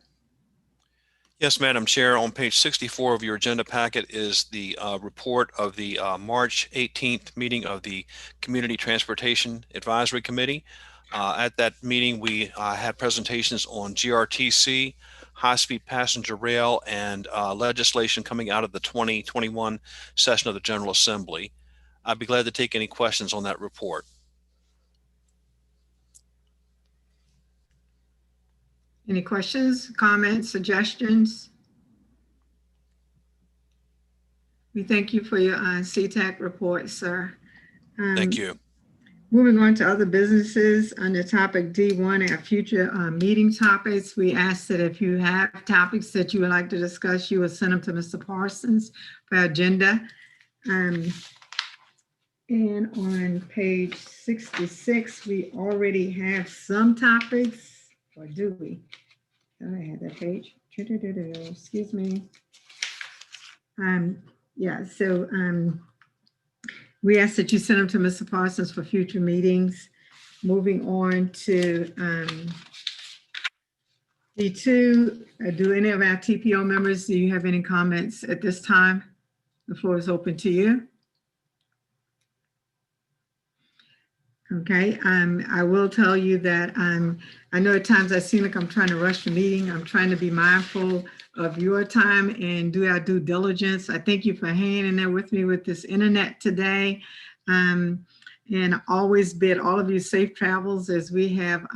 Yes, Madam Chair, on page 64 of your agenda packet is the report of the March 18th meeting of the Community Transportation Advisory Committee. At that meeting, we had presentations on GRTC, high-speed passenger rail, and legislation coming out of the 2021 session of the General Assembly. I'd be glad to take any questions on that report. Any questions, comments, suggestions? We thank you for your CTAC report, sir. Thank you. Moving on to other businesses under topic D1, our future meeting topics. We ask that if you have topics that you would like to discuss, you will send them to Mr. Parsons for our agenda. And on page 66, we already have some topics, or do we? Oh, I have that page. Excuse me. Yeah, so we ask that you send them to Mr. Parsons for future meetings. Moving on to D2, do any of our TPO members, do you have any comments at this time? The floor is open to you. Okay, I will tell you that I know at times I seem like I'm trying to rush the meeting. I'm trying to be mindful of your time and do our due diligence. I thank you for hanging in there with me with this internet today. And always bid all of you safe travels as we have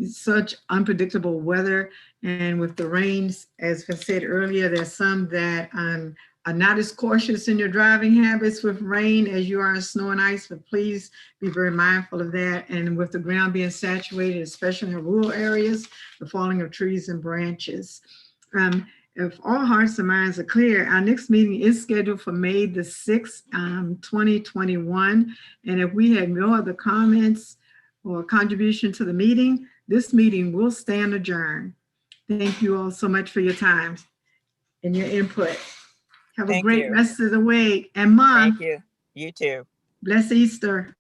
such unpredictable weather. And with the rains, as I said earlier, there's some that are not as cautious in your driving habits with rain as you are in snow and ice, but please be very mindful of that. And with the ground being saturated, especially in rural areas, the falling of trees and branches. If all hearts and minds are clear, our next meeting is scheduled for May the 6th, 2021. And if we have no other comments or contribution to the meeting, this meeting will stand adjourned. Thank you all so much for your time and your input. Have a great rest of the week and month. Thank you. You too. Blessed Easter.